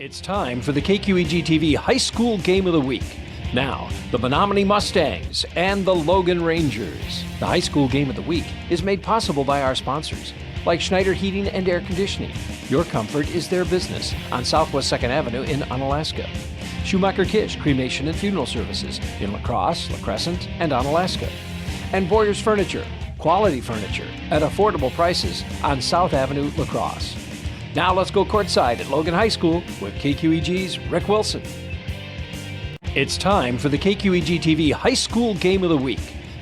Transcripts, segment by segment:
It's time for the KQEG TV High School Game of the Week. Now, the Menomonie Mustangs and the Logan Rangers. The High School Game of the Week is made possible by our sponsors, like Schneider Heating and Air Conditioning. Your comfort is their business on Southwest 2nd Avenue in Onalaska. Schumacher Kish Cremation and Funeral Services in La Crosse, La Crescent, and Onalaska. And Boyer's Furniture, quality furniture at affordable prices on South Avenue, La Crosse. Now let's go courtside at Logan High School with KQEG's Rick Wilson. It's time for the KQEG TV High School Game of the Week.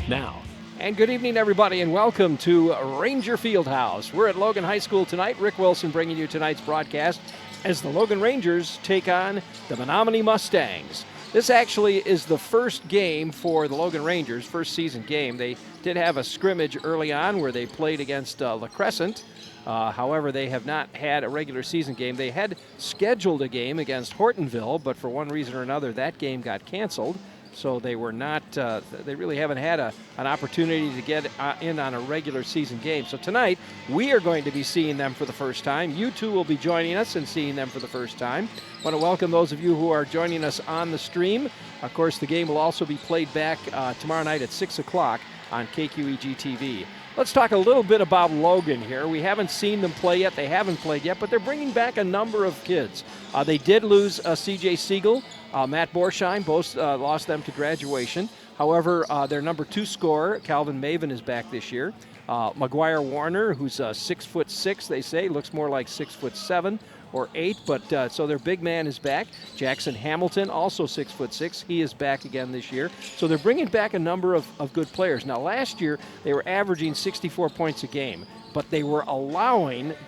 Now, and good evening everybody and welcome to Ranger Fieldhouse. We're at Logan High School tonight. Rick Wilson bringing you tonight's broadcast as the Logan Rangers take on the Menomonie Mustangs. This actually is the first game for the Logan Rangers, first season game. They did have a scrimmage early on where they played against La Crescent. However, they have not had a regular season game. They had scheduled a game against Hortonville, but for one reason or another, that game got canceled. So they were not, they really haven't had an opportunity to get in on a regular season game. So tonight, we are going to be seeing them for the first time. You two will be joining us and seeing them for the first time. I want to welcome those of you who are joining us on the stream. Of course, the game will also be played back tomorrow night at 6 o'clock on KQEG TV. Let's talk a little bit about Logan here. We haven't seen them play yet. They haven't played yet, but they're bringing back a number of kids. They did lose C.J. Siegel, Matt Borsheim, both lost them to graduation. However, their number 2 scorer, Calvin Maven, is back this year. McGuire Warner, who's 6'6", they say, looks more like 6'7" or 8, but so their big man is back. Jackson Hamilton, also 6'6", he is back again this year. So they're bringing back a number of good players. Now, last year, they were averaging 64 points a game, but they were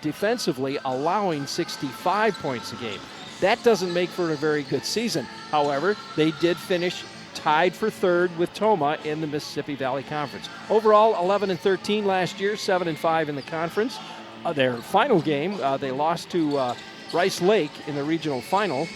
defensively allowing 65 points a game. That doesn't make for a very good season. However, they did finish tied for third with Tomah in the Mississippi Valley Conference. Overall, 11-13 last year, 7-5 in the conference. Their final game, they lost to Rice Lake in the regional final,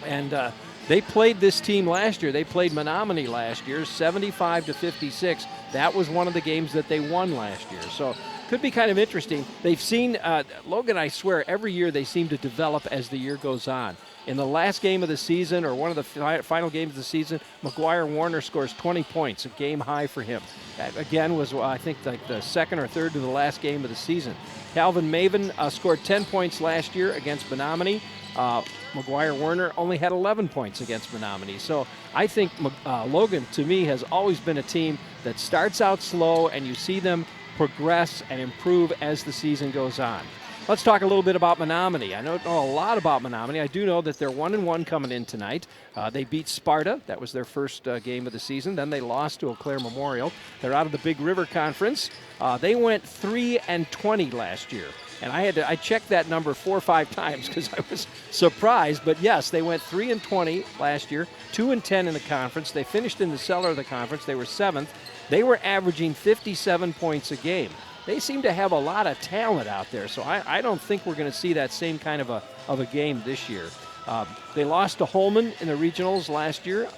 and they played this team last year. They played Menomonie last year, 75-56. That was one of the games that they won last year. So could be kind of interesting. They've seen Logan, I swear, every year they seem to develop as the year goes on. In the last game of the season, or one of the final games of the season, McGuire Warner scores 20 points, a game high for him. That, again, was, I think, like the second or third to the last game of the season. Calvin Maven scored 10 points last year against Menomonie. McGuire Warner only had 11 points against Menomonie. So I think Logan, to me, has always been a team that starts out slow, and you see them progress and improve as the season goes on. Let's talk a little bit about Menomonie. I don't know a lot about Menomonie. I do know that they're 1-1 coming in tonight. They beat Sparta. That was their first game of the season. Then they lost to Eau Claire Memorial. They're out of the Big River Conference. They went 3-20 last year. And I checked that number 4 or 5 times because I was surprised. But yes, they went 3-20 last year, 2-10 in the conference. They finished in the cellar of the conference. They were 7th. They were averaging 57 points a game. They seem to have a lot of talent out there, so I don't think we're going to see that same kind of a game this year. They lost to Holman in the regionals last year.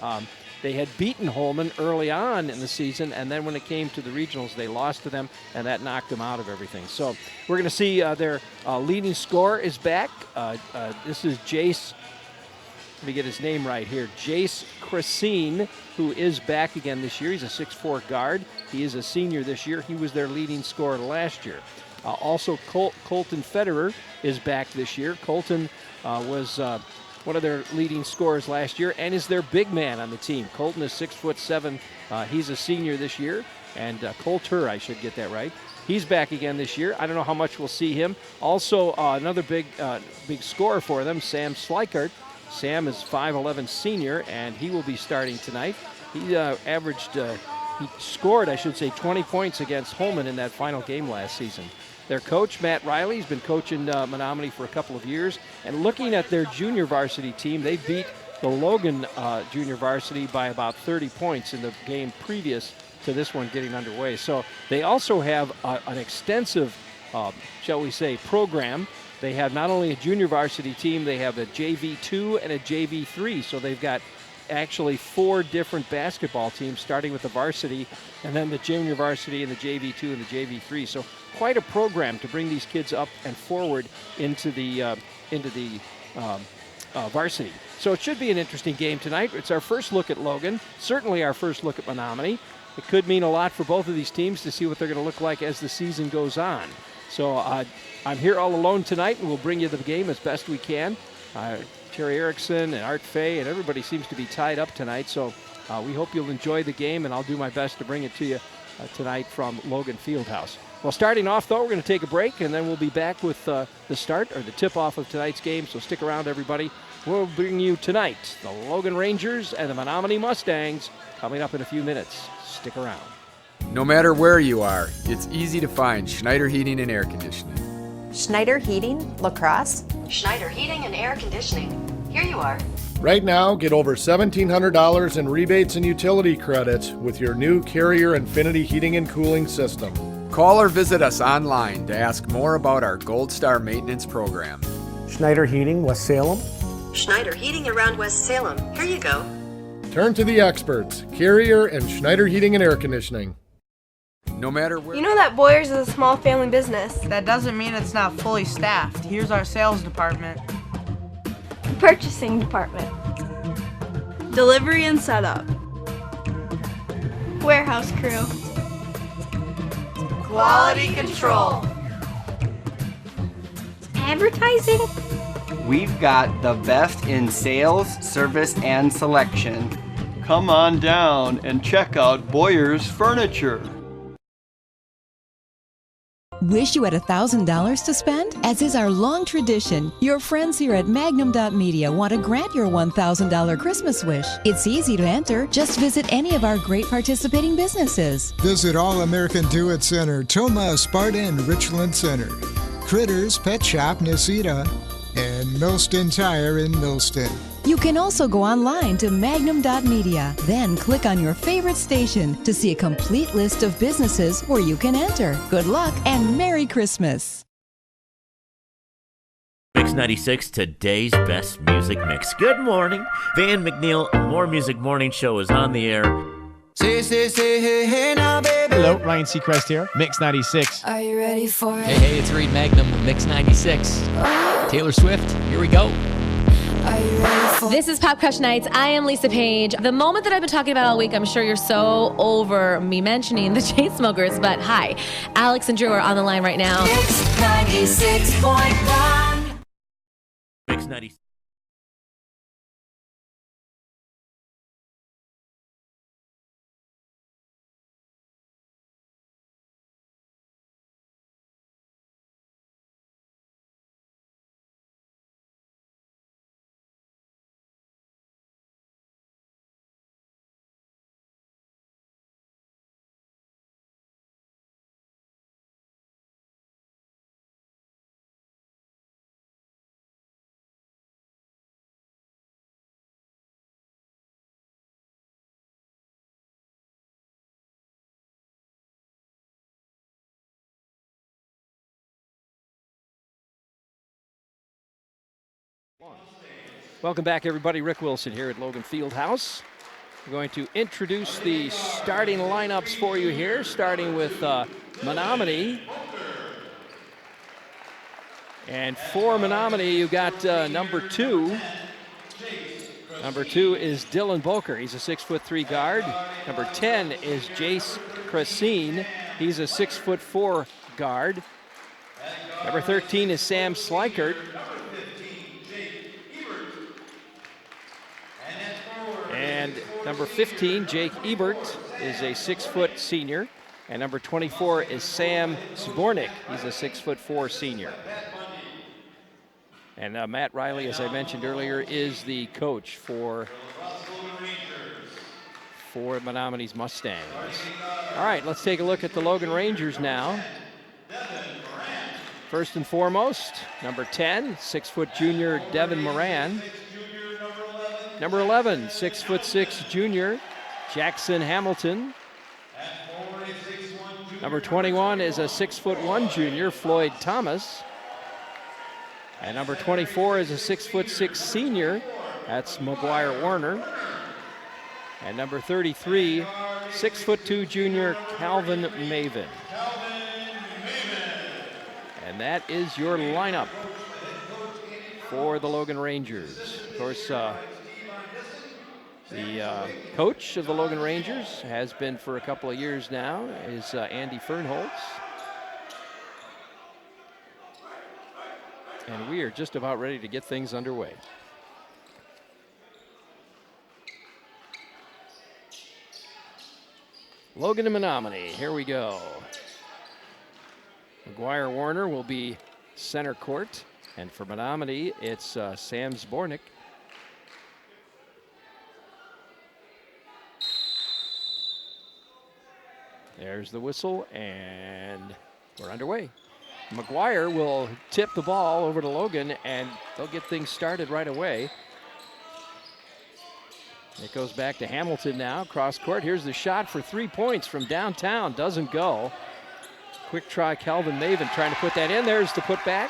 They had beaten Holman early on in the season, and then when it came to the regionals, they lost to them, and that knocked them out of everything. So we're going to see their leading scorer is back. This is Jace. Let me get his name right here. Jace Crescine, who is back again this year. He's a 6'4" guard. He is a senior this year. He was their leading scorer last year. Also, Colton Federer is back this year. Colton was one of their leading scorers last year and is their big man on the team. Colton is 6'7". He's a senior this year. And Coulter, I should get that right. He's back again this year. I don't know how much we'll see him. Also, another big scorer for them, Sam Slikert. Sam is 5'11" senior, and he will be starting tonight. He scored, 20 points against Holman in that final game last season. Their coach, Matt Riley, has been coaching Menomonie for a couple of years. And looking at their junior varsity team, they beat the Logan junior varsity by about 30 points in the game previous to this one getting underway. So they also have an extensive, program. They have not only a junior varsity team, they have a JV2 and a JV3. So they've got actually 4 different basketball teams, starting with the varsity and then the junior varsity and the JV2 and the JV3. So quite a program to bring these kids up and forward into the varsity. So it should be an interesting game tonight. It's our first look at Logan, certainly our first look at Menomonie. It could mean a lot for both of these teams to see what they're going to look like as the season goes on. So I'm here all alone tonight, and we'll bring you the game as best we can. Terry Erickson and Art Fay and everybody seems to be tied up tonight, so we hope you'll enjoy the game, and I'll do my best to bring it to you tonight from Logan Fieldhouse. Well, starting off, though, we're going to take a break, and then we'll be back with the start or the tip-off of tonight's game, so stick around, everybody. We'll bring you tonight the Logan Rangers and the Menomonie Mustangs coming up in a few minutes. Stick around. No matter where you are, it's easy to find Schneider Heating and Air Conditioning. Schneider Heating, La Crosse. Schneider Heating and Air Conditioning. Here you are. Right now, get over $1,700 in rebates and utility credits with your new Carrier Infinity Heating and Cooling System. Call or visit us online to ask more about our Gold Star maintenance program. Schneider Heating, West Salem. Schneider Heating around West Salem. Here you go. Turn to the experts, Carrier and Schneider Heating and Air Conditioning. No matter where... You know that Boyers is a small family business. That doesn't mean it's not fully staffed. Here's our sales department. Purchasing department. Delivery and setup. Warehouse crew. Quality control. Advertising. We've got the best in sales, service, and selection. Come on down and check out Boyer's Furniture. Wish you had $1,000 to spend? As is our long tradition, your friends here at Magnum.media want to grant your $1,000 Christmas wish. It's easy to enter. Just visit any of our great participating businesses. Visit All American Do-It Center, Toma, Sparta, and Richland Center. Critters Pet Shop, Nisita, and Millston Tire in Millston. You can also go online to Magnum.media, then click on your favorite station to see a complete list of businesses where you can enter. Good luck and Merry Christmas. Mix 96, today's best music mix. Good morning. Van McNeil, More Music Morning Show is on the air. Hey now, baby. Hello, Ryan Seacrest here, Mix 96. Are you ready for it? Hey, it's Reed Magnum with Mix 96. Taylor Swift, here we go. Are you ready for it? This is Pop Crush Nights. I am Lisa Page. The moment that I've been talking about all week, I'm sure you're so over me mentioning the Chainsmokers, but hi, Alex and Drew are on the line right now. Mix 96.1. Mix 96. Welcome back, everybody. Rick Wilson here at Logan Fieldhouse. We're going to introduce the starting lineups for you here, starting with Menomonie. And for Menomonie, you got number 2. Number 2 is Dylan Boker. He's a 6'3" guard. Number 10 is Jace Cressine. He's a 6'4" guard. Number 13 is Sam Slikert. And number 15, Jake Ebert, is a 6-foot senior. And number 24 is Sam Zbornik. He's a 6'4" senior. And Matt Riley, as I mentioned earlier, is the coach for Menomonie's Mustangs. All right, let's take a look at the Logan Rangers now. First and foremost, number 10, 6-foot junior Devin Moran. Number 11, 6'6" junior Jackson Hamilton. Number 21 is a 6'1" junior Floyd Thomas. And number 24 is a 6'6" senior. That's McGuire Warner. And number 33, 6'2" junior Calvin Maven. And that is your lineup for the Logan Rangers. Of course, the coach of the Logan Rangers has been for a couple of years now, is Andy Fernholz. And we are just about ready to get things underway. Logan and Menomonie, here we go. McGuire Warner will be center court. And for Menomonie, it's Sam Zbornik. There's the whistle, and we're underway. McGuire will tip the ball over to Logan, and they'll get things started right away. It goes back to Hamilton now, cross court. Here's the shot for 3 points from downtown. Doesn't go. Quick try, Calvin Maven trying to put that in. There's the putback.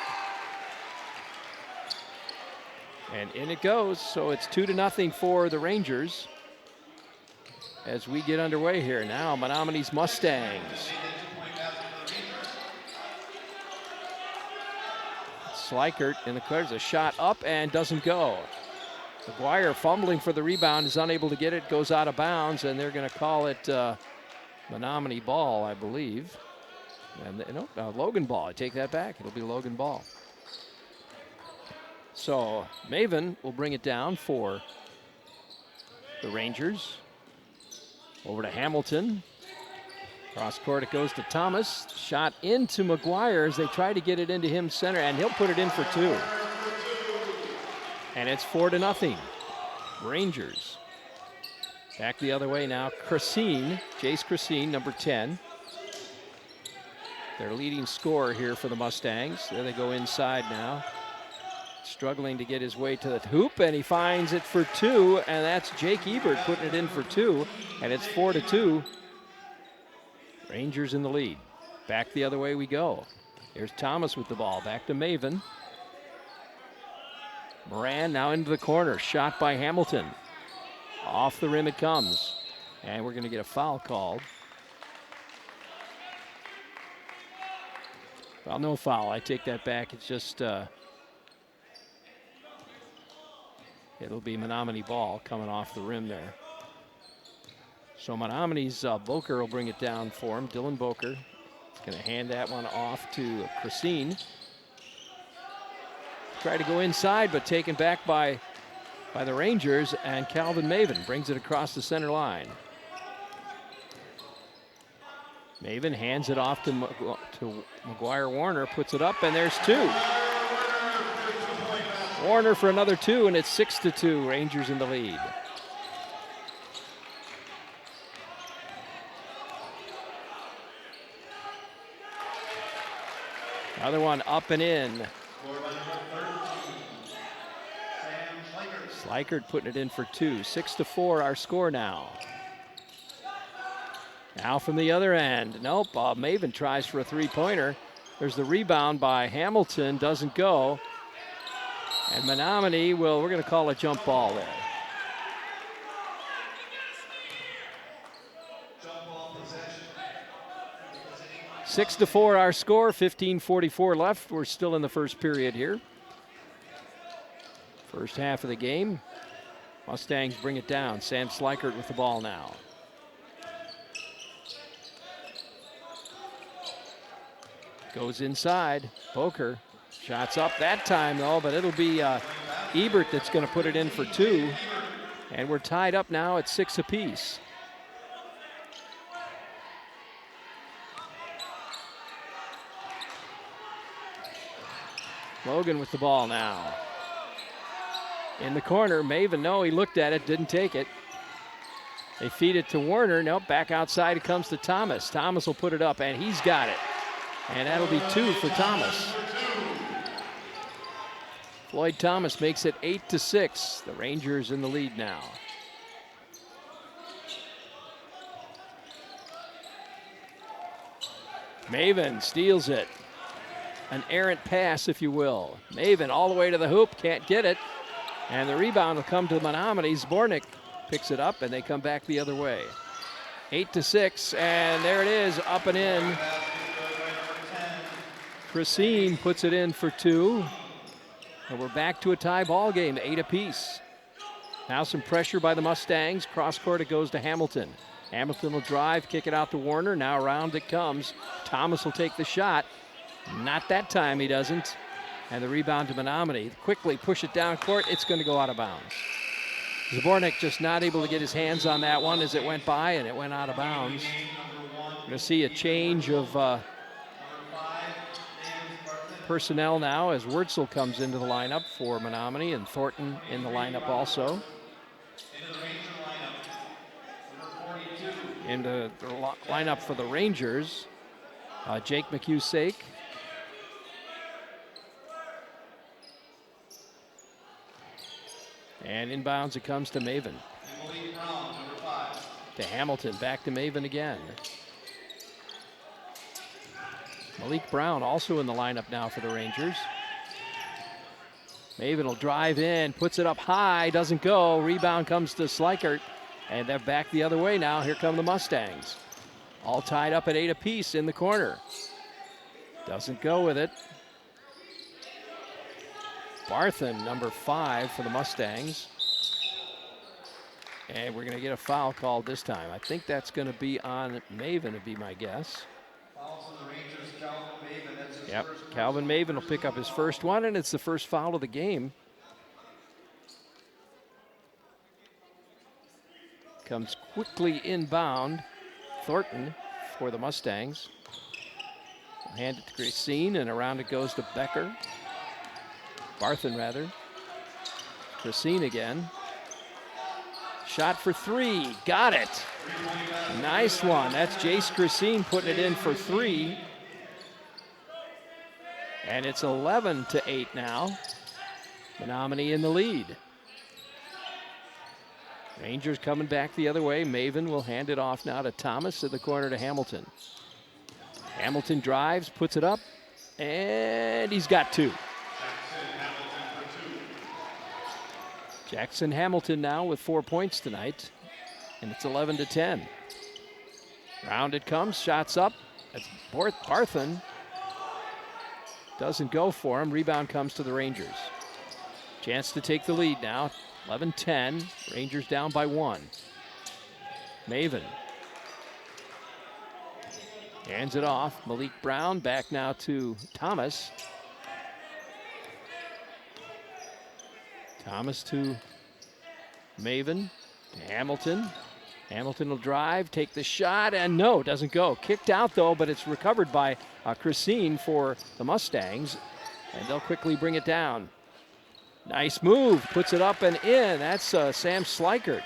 And in it goes. So it's 2-0 for the Rangers as we get underway here. Now Menomonie's Mustangs. Slikert in the clear. There's a shot up and doesn't go. McGuire fumbling for the rebound, is unable to get it, goes out of bounds, and they're going to call it Menomonie ball, I believe. And Logan ball. I take that back. It'll be Logan ball. So Maven will bring it down for the Rangers. Over to Hamilton. Cross court, it goes to Thomas. Shot into McGuire as they try to get it into him center, and he'll put it in for 2. And it's 4-0. Rangers. Back the other way now. Christine, Jace Christine, number 10. Their leading scorer here for the Mustangs. There they go inside now. Struggling to get his way to the hoop, and he finds it for 2, and that's Jake Ebert putting it in for 2, and it's 4-2. Rangers in the lead. Back the other way we go. Here's Thomas with the ball. Back to Maven. Moran now into the corner. Shot by Hamilton. Off the rim it comes. And we're going to get a foul called. Well, no foul. I take that back. It's just... it'll be Menomonie ball coming off the rim there. So Menomonie's Boker will bring it down for him. Dylan Boker is going to hand that one off to Christine. Try to go inside, but taken back by the Rangers, and Calvin Maven brings it across the center line. Maven hands it off to McGuire Warner, puts it up, and there's 2. Warner for another 2, and it's 6-2. Rangers in the lead. Another one up and in. Slikert putting it in for 2. 6-4 our score now. Now from the other end. Nope, Maven tries for a 3-pointer. There's the rebound by Hamilton, doesn't go. And Menomonie we're going to call a jump ball there. Six to 4 our score, 15:44 left. We're still in the first period here. First half of the game. Mustangs bring it down. Sam Slikert with the ball now. Goes inside. Boker. Shots up that time, though, but it'll be Ebert that's going to put it in for 2. And we're tied up now at 6 apiece. Logan with the ball now. In the corner, Maven, no, he looked at it, didn't take it. They feed it to Warner. Nope, back outside it comes to Thomas. Thomas will put it up, and he's got it. And that'll be 2 for Thomas. Floyd Thomas makes it 8-6. The Rangers in the lead now. Maven steals it. An errant pass, if you will. Maven all the way to the hoop, can't get it. And the rebound will come to Menomonie. Zbornik picks it up, and they come back the other way. 8-6, and there it is, up and in. Christine puts it in for 2. And we're back to a tie ball game, 8 apiece. Now some pressure by the Mustangs. Cross court it goes to Hamilton. Hamilton will drive, kick it out to Warner. Now around it comes. Thomas will take the shot. Not that time he doesn't. And the rebound to Menomonie. Quickly push it down court. It's going to go out of bounds. Zbornik just not able to get his hands on that one as it went by, and it went out of bounds. We're going to see a change of personnel now as Wurtzel comes into the lineup for Menomonie and Thornton in the lineup also. Into the lineup for the Rangers, Jake McHugh-Sake. And inbounds it comes to Maven. To Hamilton, back to Maven again. Malik Brown also in the lineup now for the Rangers. Maven will drive in, puts it up high, doesn't go. Rebound comes to Slikert, and they're back the other way now. Here come the Mustangs. All tied up at 8 apiece in the corner. Doesn't go with it. Barthen, number 5 for the Mustangs. And we're going to get a foul called this time. I think that's going to be on Maven, would be my guess. Yep, Calvin Maven will pick up his first one, and it's the first foul of the game. Comes quickly inbound. Thornton for the Mustangs. Hand it to Gracine, and around it goes to Becker. Barthen, rather. Gracine again. Shot for 3. Got it. Nice one. That's Jace Gracine putting it in for 3. And it's 11-8 now. Menomonie in the lead. Rangers coming back the other way. Maven will hand it off now to Thomas at the corner to Hamilton. Hamilton drives, puts it up, and he's got 2. Jackson Hamilton now with 4 points tonight, and it's 11-10. Round it comes, shots up. That's Barthen. Doesn't go for him. Rebound comes to the Rangers. Chance to take the lead now. 11-10. Rangers down by 1. Maven hands it off. Malik Brown back now to Thomas. Thomas to Maven, to Hamilton. Hamilton will drive, take the shot, and no, doesn't go. Kicked out though, but it's recovered by Gracine for the Mustangs, and they'll quickly bring it down. Nice move, puts it up and in. That's Sam Slikert.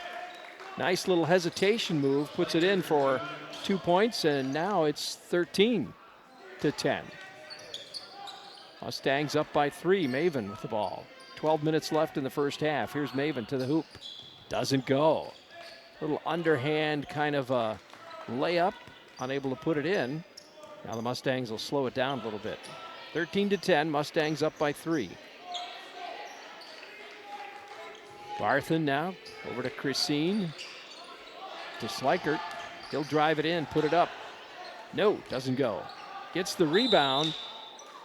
Nice little hesitation move, puts it in for 2 points, and now it's 13-10. Mustangs up by 3, Maven with the ball. 12 minutes left in the first half. Here's Maven to the hoop. Doesn't go. Little underhand kind of a layup, unable to put it in. Now the Mustangs will slow it down a little bit. 13-10, Mustangs up by 3. Barthen now over to Gracine, to Slikert. He'll drive it in, put it up. No, doesn't go. Gets the rebound,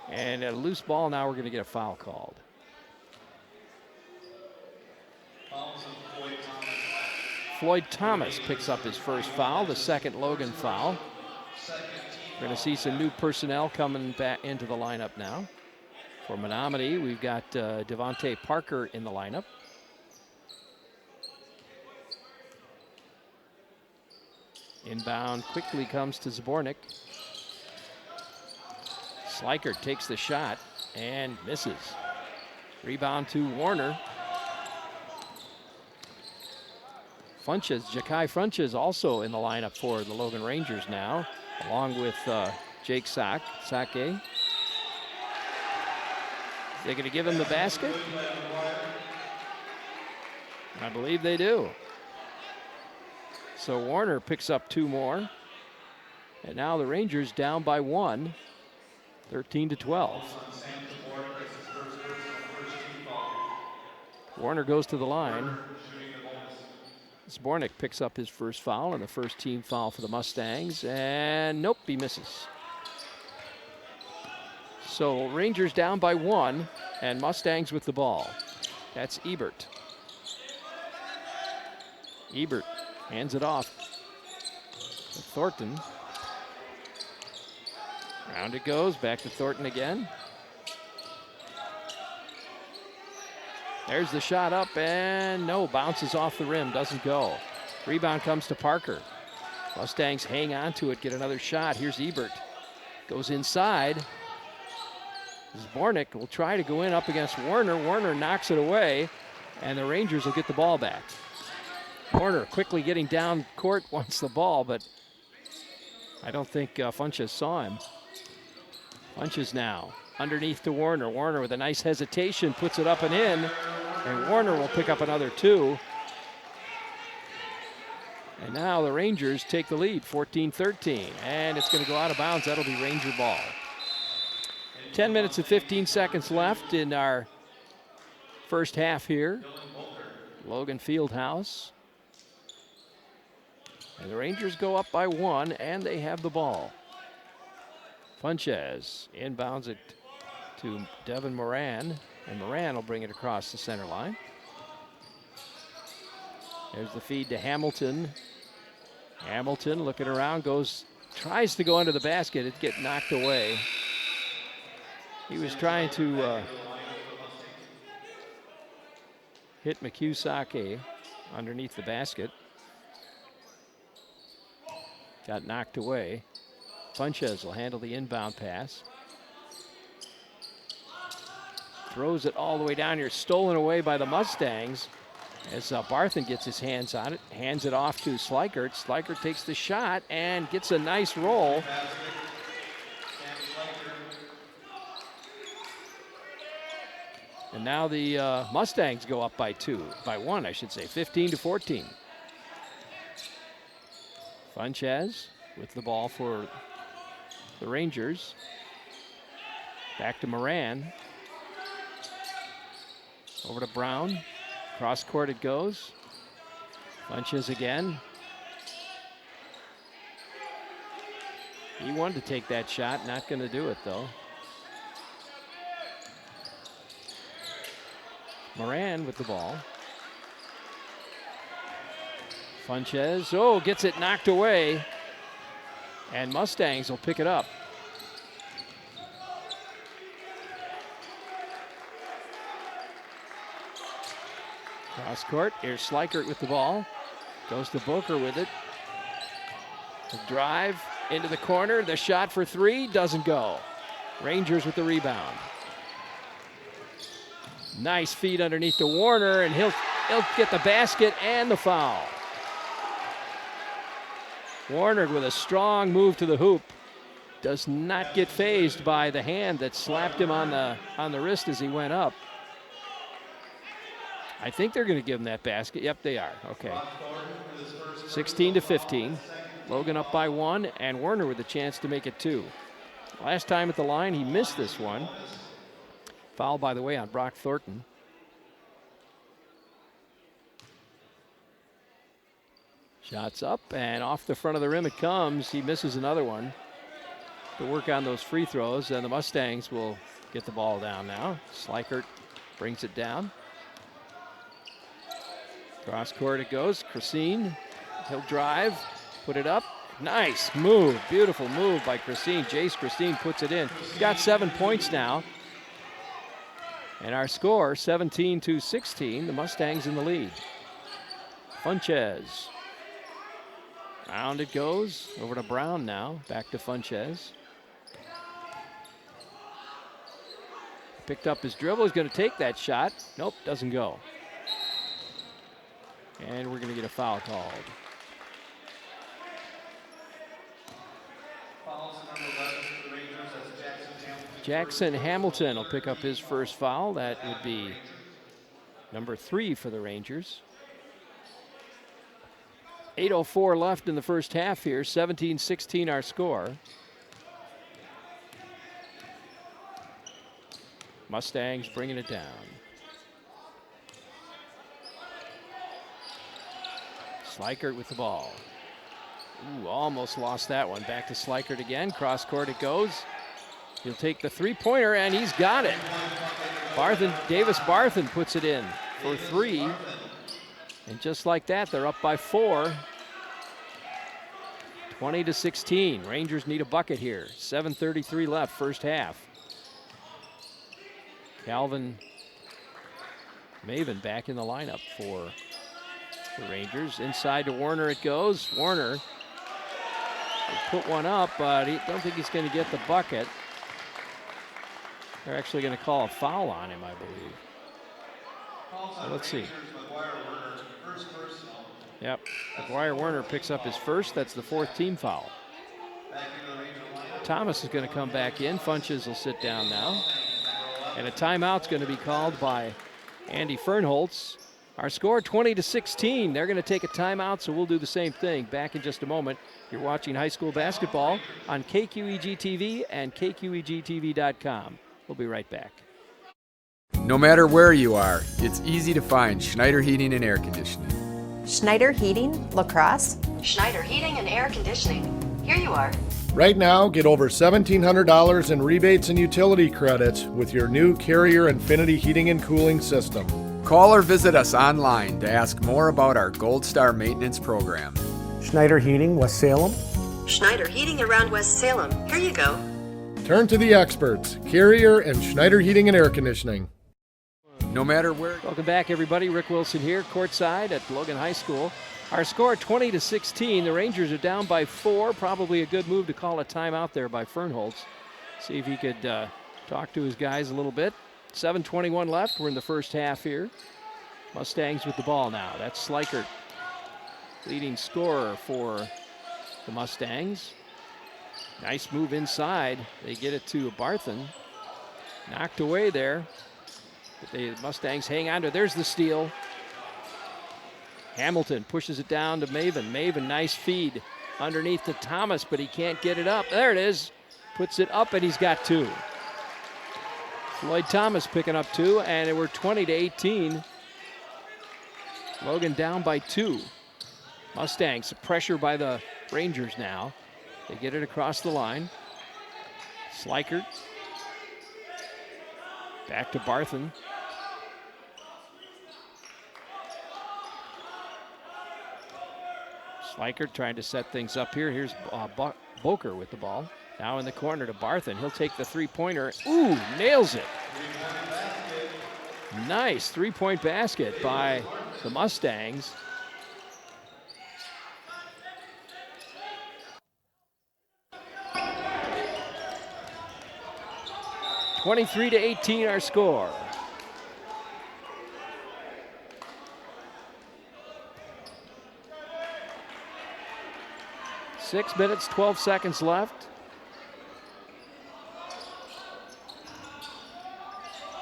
and a loose ball. Now we're going to get a foul called. Floyd Thomas picks up his first foul, the second Logan foul. We're going to see some new personnel coming back into the lineup now. For Menomonie, we've got Devontae Parker in the lineup. Inbound quickly comes to Zbornik. Slikert takes the shot and misses. Rebound to Warner. Jakai Funches also in the lineup for the Logan Rangers now, along with Jake Sake. Are they going to give him the basket? I believe they do. So Warner picks up 2 more. And now the Rangers down by 1, 13-12. Warner goes to the line. Zbornik picks up his first foul and the first team foul for the Mustangs. And nope, he misses. So Rangers down by 1, and Mustangs with the ball. That's Ebert. Ebert hands it off to Thornton. Round it goes, back to Thornton again. There's the shot up, and no, bounces off the rim, doesn't go. Rebound comes to Parker. Mustangs hang on to it, get another shot. Here's Ebert. Goes inside. Zbornik will try to go in up against Warner. Warner knocks it away, and the Rangers will get the ball back. Warner quickly getting down court, wants the ball, but I don't think Funches saw him. Funches now underneath to Warner. Warner with a nice hesitation puts it up and in, and Warner will pick up another 2. And now the Rangers take the lead, 14-13, and it's going to go out of bounds. That'll be Ranger ball. 10 minutes and 15 seconds left in our first half here. Logan Fieldhouse. And the Rangers go up by 1, and they have the ball. Funches inbounds it to Devin Moran, and Moran will bring it across the center line. There's the feed to Hamilton. Hamilton looking around, tries to go under the basket. It gets knocked away. He was trying to hit Makusake underneath the basket. Got knocked away. Funches will handle the inbound pass. Throws it all the way down here, stolen away by the Mustangs. As Barthen gets his hands on it, hands it off to Slikert. Slikert takes the shot and gets a nice roll. And now the Mustangs go up by 1, I should say, 15-14. Funches with the ball for the Rangers. Back to Moran. Over to Brown. Cross court it goes. Funches again. He wanted to take that shot, not going to do it though. Moran with the ball. Funches, gets it knocked away. And Mustangs will pick it up. Cross court, here's Slikert with the ball. Goes to Booker with it. The drive into the corner, the shot for 3 doesn't go. Rangers with the rebound. Nice feed underneath to Warner, and he'll get the basket and the foul. Warner with a strong move to the hoop. Does not get phased by the hand that slapped him on the wrist as he went up. I think they're going to give him that basket. Yep, they are. Okay. 16-15. Logan up by 1, and Warner with a chance to make it 2. Last time at the line, he missed this one. Foul, by the way, on Brock Thornton. Shots up, and off the front of the rim it comes. He misses another one to work on those free throws, and the Mustangs will get the ball down now. Slikert brings it down. Cross court it goes. Christine, he'll drive, put it up. Nice move, beautiful move by Christine. Jace Christine puts it in. He's got 7 points now. And our score, 17-16, the Mustangs in the lead. Funches. Round it goes, over to Brown now, back to Funches. Picked up his dribble, he's going to take that shot. Nope, doesn't go. And we're going to get a foul called. Jackson Hamilton will pick up his first foul. That would be number 3 for the Rangers. 8:04 left in the first half here. 17-16 our score. Mustangs bringing it down. Slikert with the ball. Ooh, almost lost that one. Back to Slikert again. Cross court it goes. He'll take the three-pointer, and he's got it. Davis Barthen puts it in for 3. And just like that, they're up by 4. 20-16. Rangers need a bucket here. 7:33 left, first half. Calvin Maven back in the lineup for the Rangers. Inside to Warner it goes. Warner will put one up, but I don't think he's going to get the bucket. They're actually going to call a foul on him, I believe. So let's see. Yep, McGuire Warner picks up his first. That's the 4th team foul. Thomas is going to come back in. Funches will sit down now. And a timeout's going to be called by Andy Fernholz. Our score 20-16. They're going to take a timeout, so we'll do the same thing. Back in just a moment. You're watching high school basketball on KQEG TV and KQEGTV.com. We'll be right back. No matter where you are, it's easy to find Schneider Heating and Air Conditioning. Schneider Heating, La Crosse. Schneider Heating and Air Conditioning. Here you are. Right now, get over $1,700 in rebates and utility credits with your new Carrier Infinity heating and cooling system. Call or visit us online to ask more about our Gold Star maintenance program. Schneider Heating, West Salem. Schneider Heating around West Salem. Here you go. Turn to the experts, Carrier and Schneider Heating and Air Conditioning. No matter where. Welcome back, everybody. Rick Wilson here, courtside at Logan High School. Our score 20-16. The Rangers are down by 4. Probably a good move to call a timeout there by Fernholz. See if he could talk to his guys a little bit. 7:21 left. We're in the first half here. Mustangs with the ball now. That's Slikert, leading scorer for the Mustangs. Nice move inside. They get it to Barthen. Knocked away there. But the Mustangs hang on to it. There's the steal. Hamilton pushes it down to Maven. Maven, nice feed underneath to Thomas, but he can't get it up. There it is. Puts it up, and he's got 2. Floyd Thomas picking up 2, and we're 20-18. Logan down by 2. Mustangs, pressure by the Rangers now. They get it across the line. Slikert. Back to Barthen. Slikert trying to set things up here. Here's Boker with the ball. Now in the corner to Barthen. He'll take the three-pointer. Ooh, nails it. Nice three-point basket by the Mustangs. (23-18) our score. Six minutes, 12 seconds left.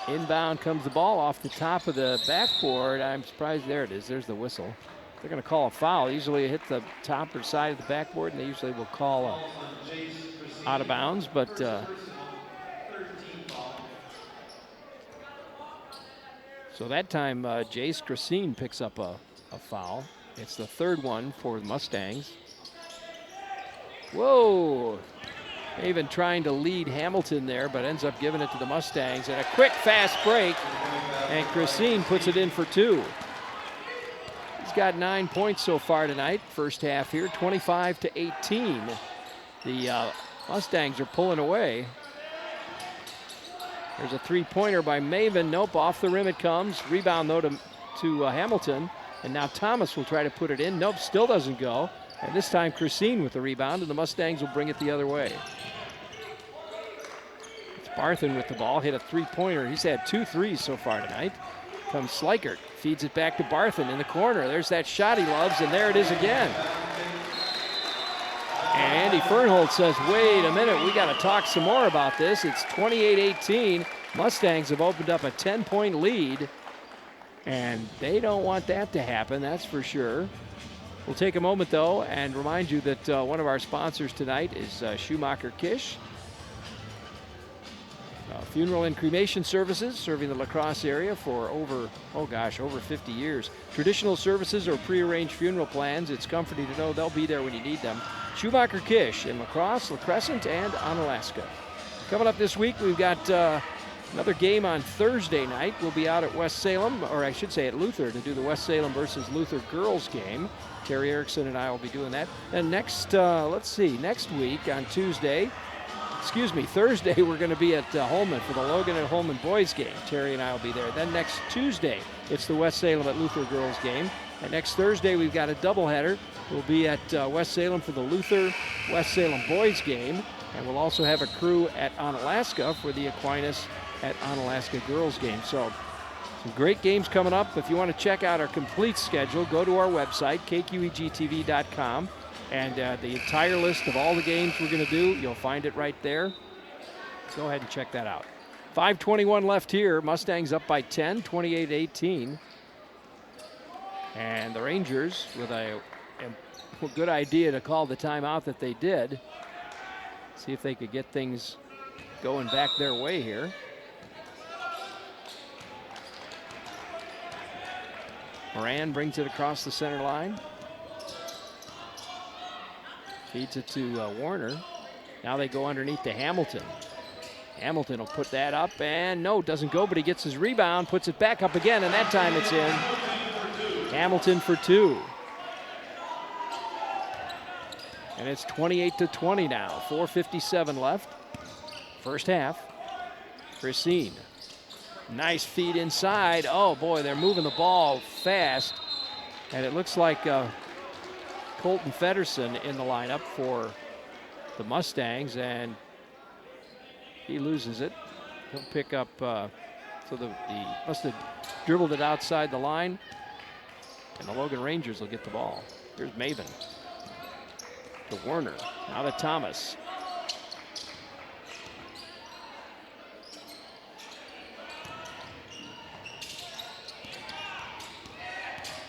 Inbound comes the ball off the top of the backboard. I'm surprised. There it is. There's the whistle. They're going to call a foul. Usually it hit the top or side of the backboard, and they usually will call out of bounds. But so that time, Jace Gracine picks up a foul. It's the 3rd one for the Mustangs. Whoa! Maven trying to lead Hamilton there, but ends up giving it to the Mustangs. And a quick, fast break, and Gracine puts it in for 2. He's got 9 points so far tonight, first half here, 25-18. The Mustangs are pulling away. There's a three-pointer by Maven. Nope, off the rim it comes. Rebound, though, to Hamilton. And now Thomas will try to put it in. Nope, still doesn't go. And this time Gracine with the rebound, and the Mustangs will bring it the other way. It's Barthen with the ball, hit a three-pointer. He's had 2 threes so far tonight. Comes Slikert, feeds it back to Barthen in the corner. There's that shot he loves, and there it is again. And Andy Fernholz says, wait a minute, we got to talk some more about this. It's 28-18. Mustangs have opened up a 10-point lead, and they don't want that to happen, that's for sure. We'll take a moment, though, and remind you that one of our sponsors tonight is Schumacher Kish. Funeral and cremation services, serving the La Crosse area for over 50 years. Traditional services or prearranged funeral plans. It's comforting to know they'll be there when you need them. Schumacher Kish in La Crosse, La Crescent, and Onalaska. Coming up this week, we've got another game on Thursday night. We'll be out at West Salem, or I should say at Luther, to do the West Salem versus Luther girls game. Terry Erickson and I will be doing that. And next week on Thursday, we're going to be at Holman for the Logan and Holman boys game. Terry and I will be there. Then next Tuesday, it's the West Salem at Luther girls game. And next Thursday, we've got a doubleheader. We'll be at West Salem for the Luther West Salem boys game. And we'll also have a crew at Onalaska for the Aquinas at Onalaska girls game. So some great games coming up. If you want to check out our complete schedule, go to our website, kqegtv.com. And the entire list of all the games we're going to do, you'll find it right there. Go ahead and check that out. 5:21 left here. Mustangs up by 10, 28-18. And the Rangers, with a good idea to call the timeout that they did, see if they could get things going back their way here. Moran brings it across the center line. Feeds it to Warner. Now they go underneath to Hamilton. Hamilton will put that up, and no, doesn't go, but he gets his rebound, puts it back up again, and that time it's in. Hamilton for two. And it's 28-20 now. 4:57 left. First half. Christine. Nice feed inside. Oh boy, they're moving the ball fast. And it looks like Colton Feddersen in the lineup for the Mustangs, and he loses it. He'll pick up, so he must have dribbled it outside the line, and the Logan Rangers will get the ball. Here's Maven. To Warner, now to Thomas.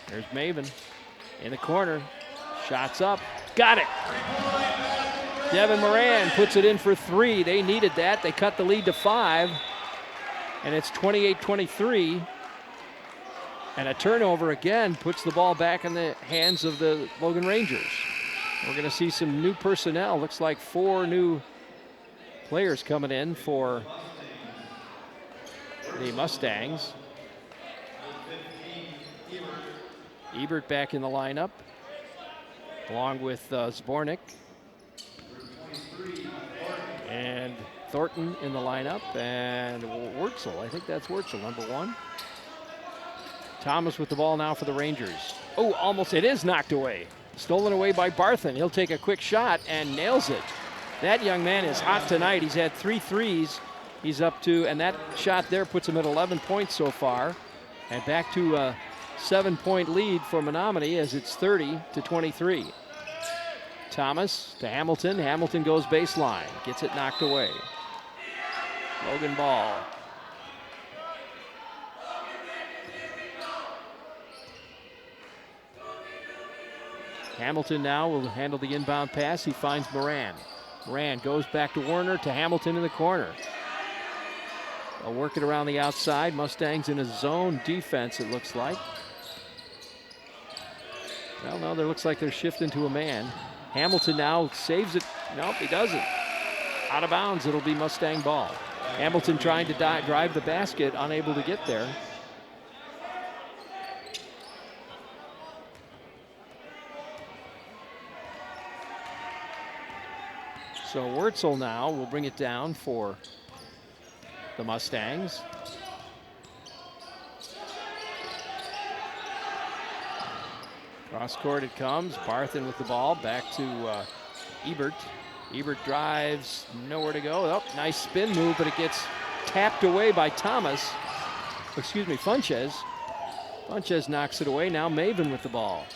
There's Maven in the corner. Shots up, got it. Devin Moran puts it in for three. They needed that. They cut the lead to 5, and it's 28-23. And a turnover again puts the ball back in the hands of the Logan Rangers. We're going to see some new personnel. Looks like 4 new players coming in for the Mustangs. Ebert back in the lineup, along with Zbornik. And Thornton in the lineup, and Wurzel. I think that's Wurzel, number 1. Thomas with the ball now for the Rangers. Oh, almost, it is knocked away. Stolen away by Barthen. He'll take a quick shot and nails it. That young man is hot tonight. He's had 3 threes. He's up to, and that shot there puts him at 11 points so far. And back to a 7-point lead for Menomonie as it's 30-23. Thomas to Hamilton. Hamilton goes baseline. Gets it knocked away. Logan ball. Hamilton now will handle the inbound pass. He finds Moran. Moran goes back to Warner, to Hamilton in the corner. They'll work it around the outside. Mustangs in a zone defense, it looks like. Well, no, there looks like they're shifting to a man. Hamilton now saves it. Nope, he doesn't. Out of bounds, it'll be Mustang ball. Hamilton trying to drive the basket, unable to get there. So Wurzel now will bring it down for the Mustangs. Cross court it comes. Barthen with the ball. Back to Ebert. Ebert drives, nowhere to go. Oh, nice spin move, but it gets tapped away by Thomas. Excuse me, Funches. Funches knocks it away. Now Maven with the ball.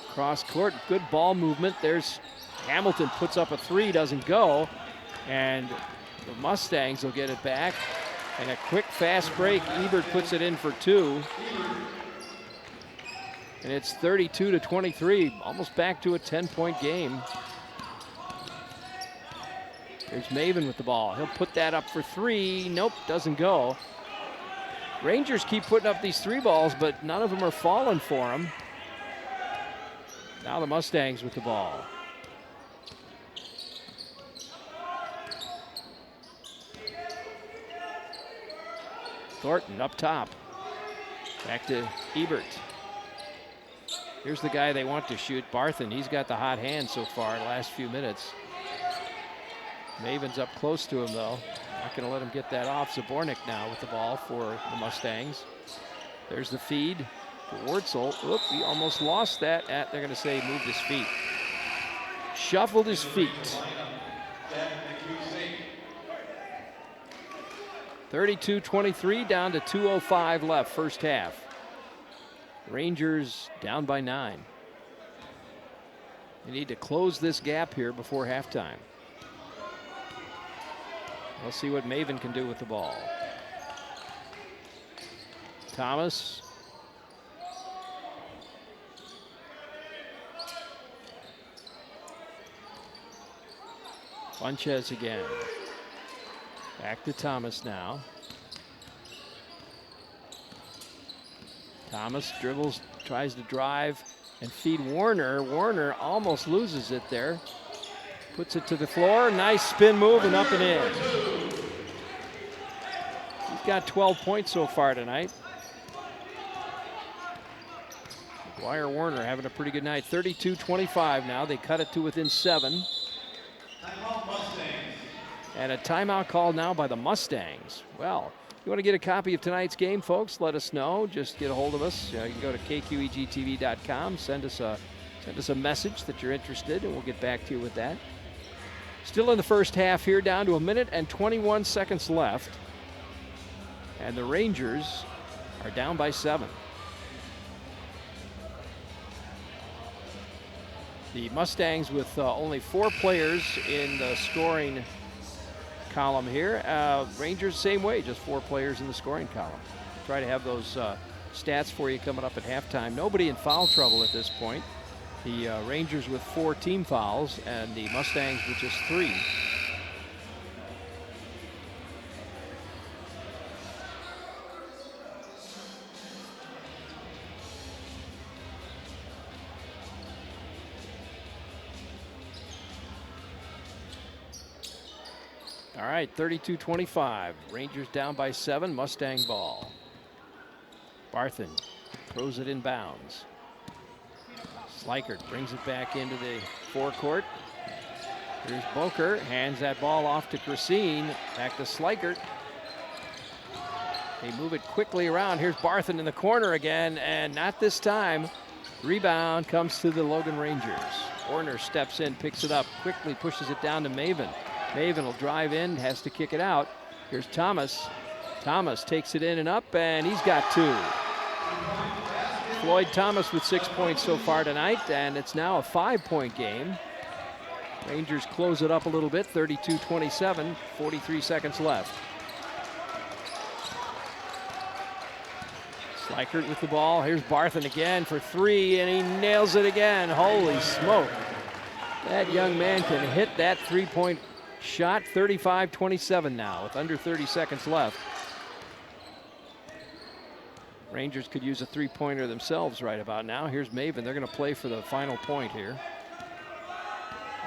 Cross court, good ball movement. There's Hamilton, puts up a 3, doesn't go. And the Mustangs will get it back. And a quick, fast break. Ebert puts it in for 2. And it's 32-23, almost back to a 10-point game. There's Maven with the ball. He'll put that up for 3. Nope, doesn't go. Rangers keep putting up these 3 balls, but none of them are falling for them. Now the Mustangs with the ball. Thornton up top. Back to Ebert. Here's the guy they want to shoot, Barthen. He's got the hot hand so far in the last few minutes. Maven's up close to him, though. Not going to let him get that off. Zabornik now with the ball for the Mustangs. There's the feed to Wurzel. Oop, he almost lost that. They're going to say he moved his feet. Shuffled his feet. 32-23, down to 2:05 left, first half. Rangers down by 9. They need to close this gap here before halftime. We'll see what Maven can do with the ball. Thomas. Funches again. Back to Thomas now. Thomas dribbles, tries to drive and feed Warner. Warner almost loses it there. Puts it to the floor. Nice spin move and up and in. He's got 12 points so far tonight. McGuire Warner having a pretty good night. 32-25 now. They cut it to within 7. And a timeout called now by the Mustangs. Well, you want to get a copy of tonight's game, folks? Let us know. Just get a hold of us. You can go to KQEGTV.com. Send us a message that you're interested, and we'll get back to you with that. Still in the first half here, down to 1 minute and 21 seconds left. And the Rangers are down by 7. The Mustangs with only 4 players in the scoring column here. Rangers same way, just 4 players in the scoring column. Try to have those stats for you coming up at halftime. Nobody in foul trouble at this point. The Rangers with 4 team fouls and the Mustangs with just 3. All right, 32-25. Rangers down by 7. Mustang ball. Barthen throws it in bounds. Slikert brings it back into the forecourt. Here's Boker, hands that ball off to Christine. Back to Slikert. They move it quickly around. Here's Barthen in the corner again, and not this time. Rebound comes to the Logan Rangers. Warner steps in, picks it up, quickly pushes it down to Maven. Maven will drive in, has to kick it out. Here's Thomas. Thomas takes it in and up, and he's got 2. Floyd Thomas with 6 points so far tonight, and it's now a 5-point game. Rangers close it up a little bit, 32-27, 43 seconds left. Slikert with the ball. Here's Barthen again for 3, and he nails it again. Holy smoke. That young man can hit that 3-point shot. 35-27 now with under 30 seconds left. Rangers could use a 3-pointer themselves right about now. Here's Maven. They're going to play for the final point here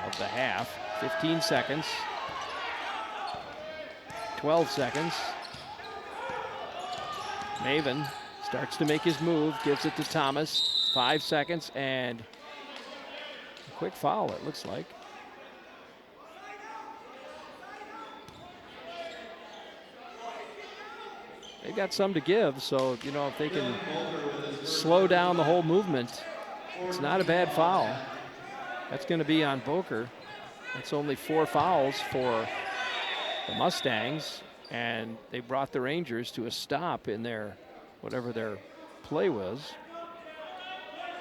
of the half. 15 seconds. 12 seconds. Maven starts to make his move, gives it to Thomas. 5 seconds and a quick foul, it looks like. They've got some to give, so, you know, if they can slow down the whole movement, it's not a bad foul. That's going to be on Boker. That's only 4 fouls for the Mustangs, and they brought the Rangers to a stop in their, whatever their play was.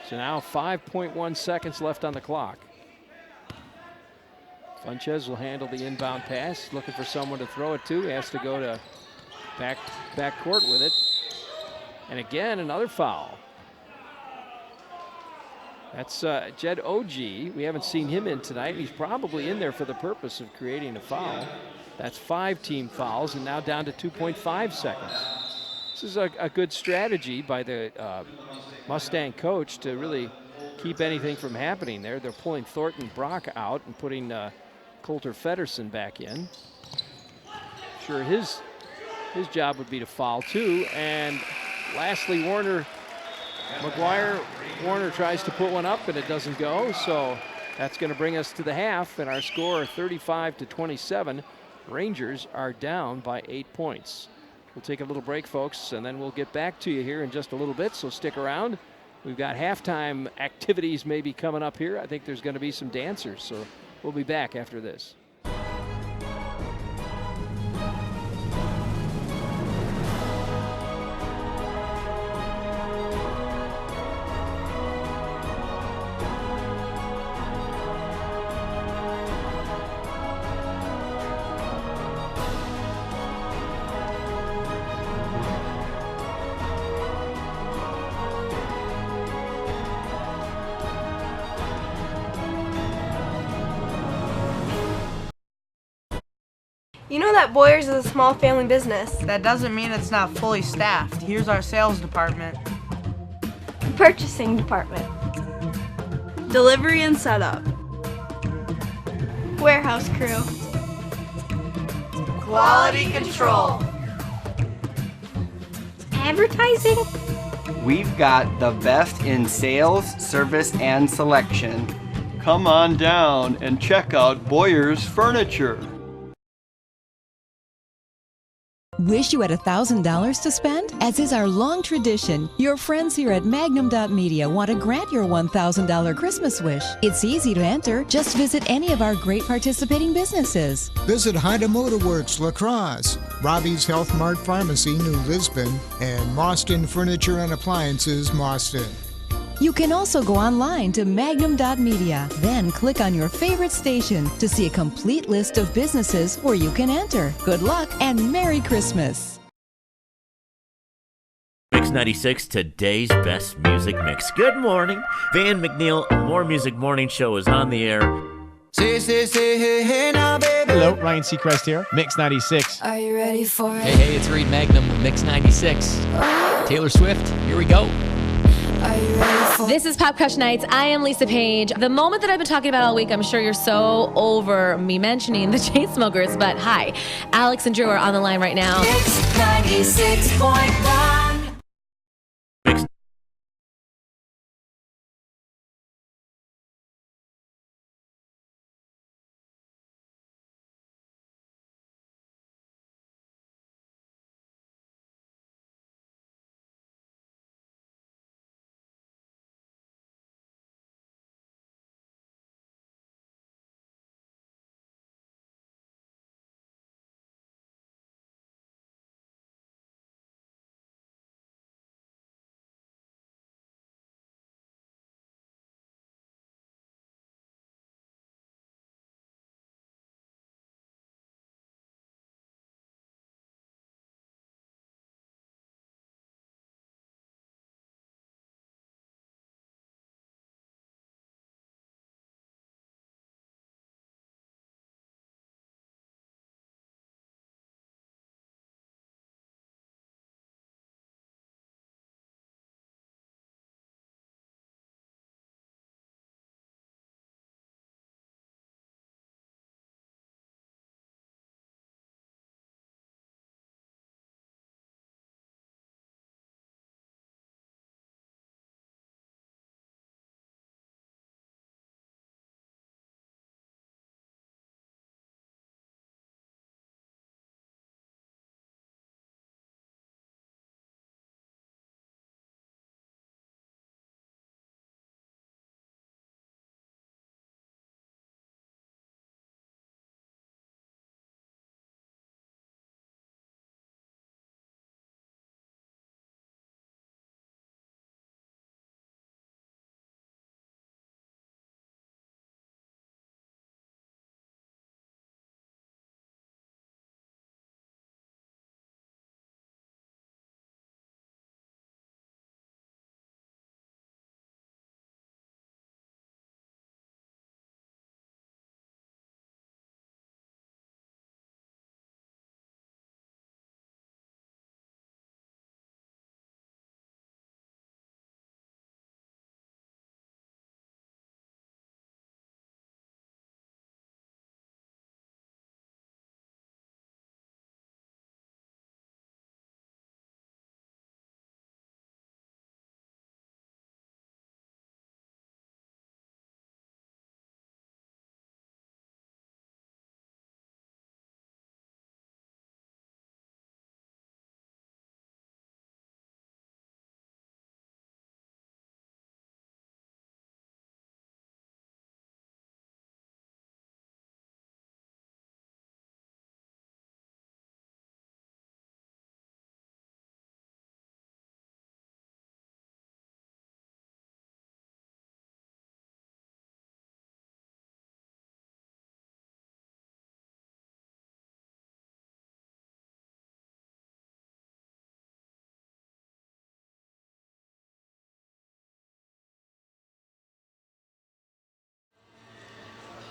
So now 5.1 seconds left on the clock. Funches will handle the inbound pass, looking for someone to throw it to. He has to go to back court with it. And again, another foul. That's Jed Oji. We haven't seen him in tonight. He's probably in there for the purpose of creating a foul. That's 5 team fouls, and now down to 2.5 seconds. This is a good strategy by the Mustang coach to really keep anything from happening there. They're pulling Thornton Brock out and putting Coulter Feddersen back in. Sure, his His job would be to foul too. And lastly, Warner tries to put one up and it doesn't go. So that's going to bring us to the half, and our score 35-27. Rangers are down by 8 points. We'll take a little break, folks, and then we'll get back to you here in just a little bit, so stick around. We've got halftime activities maybe coming up here. I think there's going to be some dancers, so we'll be back after this. You know that Boyers is a small family business. That doesn't mean it's not fully staffed. Here's our sales department. Purchasing department. Delivery and setup. Warehouse crew. Quality control. Advertising. We've got the best in sales, service, and selection. Come on down and check out Boyer's Furniture. Wish you had $1,000 to spend? As is our long tradition, your friends here at Magnum.media want to grant your $1,000 Christmas wish. It's easy to enter. Just visit any of our great participating businesses. Visit Honda Motor Works, La Crosse, Robbie's Health Mart Pharmacy, New Lisbon, and Mauston Furniture and Appliances, Mauston. You can also go online to Magnum.media, then click on your favorite station to see a complete list of businesses where you can enter. Good luck and Merry Christmas. Mix 96, today's best music mix. Good morning. Van McNeil, More Music Morning Show is on the air. Hey now, baby. Hello, Ryan Seacrest here. Mix 96. Are you ready for it? Hey, it's Reed Magnum, Mix 96. Taylor Swift, here we go. Are you ready for This is Pop Crush Nights. I am Lisa Page. The moment that I've been talking about all week, I'm sure you're so over me mentioning the Chainsmokers, but hi, Alex and Drew are on the line right now. Mix 96.1?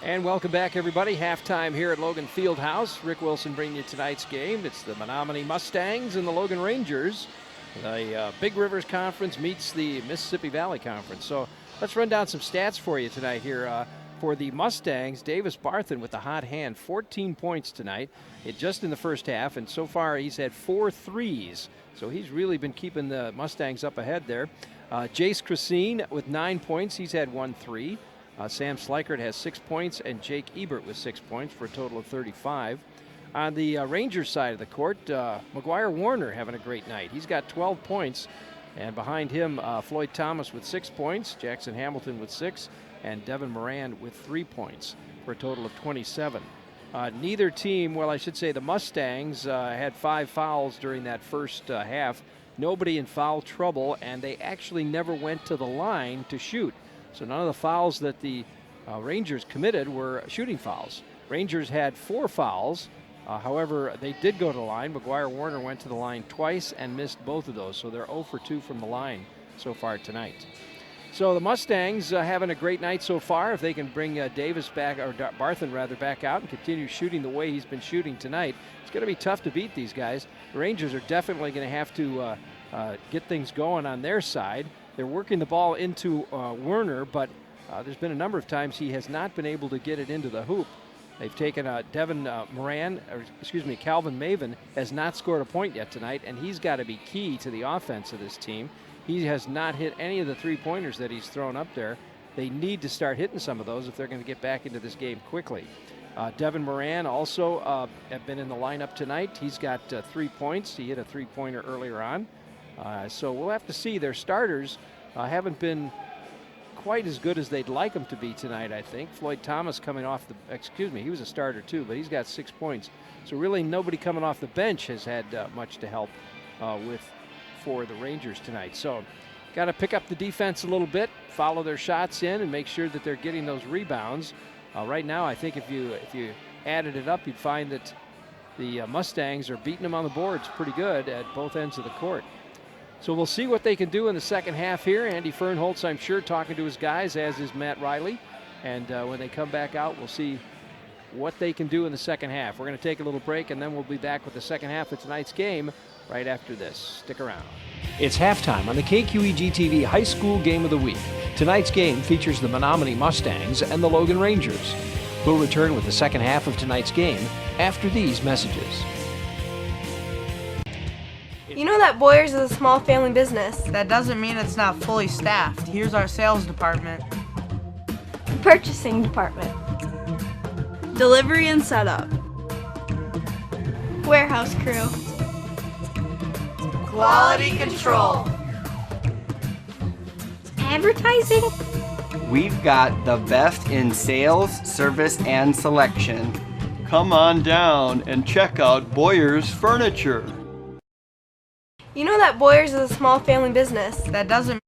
And welcome back, everybody. Halftime here at Logan Fieldhouse. Rick Wilson bringing you tonight's game. It's the Menomonie Mustangs and the Logan Rangers. The Big Rivers Conference meets the Mississippi Valley Conference. So let's run down some stats for you tonight here. For the Mustangs, Davis Barthen with the hot hand, 14 points tonight, just in the first half, and so far he's had 4 threes. So he's really been keeping the Mustangs up ahead there. Jace Christine with 9 points. He's had 1 3. Sam Slikert has 6 points, and Jake Ebert with 6 points for a total of 35. On the Rangers side of the court, McGuire Warner having a great night. He's got 12 points, and behind him, Floyd Thomas with 6 points, Jackson Hamilton with 6, and Devin Moran with 3 points for a total of 27. Neither team, well, I should say the Mustangs had 5 fouls during that first half. Nobody in foul trouble, and they actually never went to the line to shoot. So none of the fouls that the Rangers committed were shooting fouls. Rangers had 4 fouls. However, they did go to the line. McGuire Warner went to the line twice and missed both of those. So they're 0 for 2 from the line so far tonight. So the Mustangs having a great night so far. If they can bring Davis back, or Barthen rather, back out and continue shooting the way he's been shooting tonight, it's going to be tough to beat these guys. The Rangers are definitely going to have to get things going on their side. They're working the ball into Werner, but there's been a number of times he has not been able to get it into the hoop. They've taken Calvin Maven has not scored a point yet tonight, and he's got to be key to the offense of this team. He has not hit any of the 3-pointers that he's thrown up there. They need to start hitting some of those if they're going to get back into this game quickly. Devin Moran also have been in the lineup tonight. He's got 3 points. He hit a 3-pointer earlier on. So we'll have to see. Their starters haven't been quite as good as they'd like them to be tonight, I think. Floyd Thomas coming off he was a starter too, but he's got 6 points. So really nobody coming off the bench has had much to help for the Rangers tonight. So got to pick up the defense a little bit, follow their shots in, and make sure that they're getting those rebounds. Right now, I think if you added it up, you'd find that the Mustangs are beating them on the boards pretty good at both ends of the court. So we'll see what they can do in the second half here. Andy Fernholtz, I'm sure, talking to his guys, as is Matt Riley. And when they come back out, we'll see what they can do in the second half. We're going to take a little break, and then we'll be back with the second half of tonight's game right after this. Stick around. It's halftime on the KQEG TV High School Game of the Week. Tonight's game features the Menomonie Mustangs and the Logan Rangers. We'll return with the second half of tonight's game after these messages. You know that Boyers is a small family business. That doesn't mean it's not fully staffed. Here's our sales department. Purchasing department. Delivery and setup. Warehouse crew. Quality control. Advertising. We've got the best in sales, service, and selection. Come on down and check out Boyer's Furniture. You know that Boyers is a small family business. That doesn't.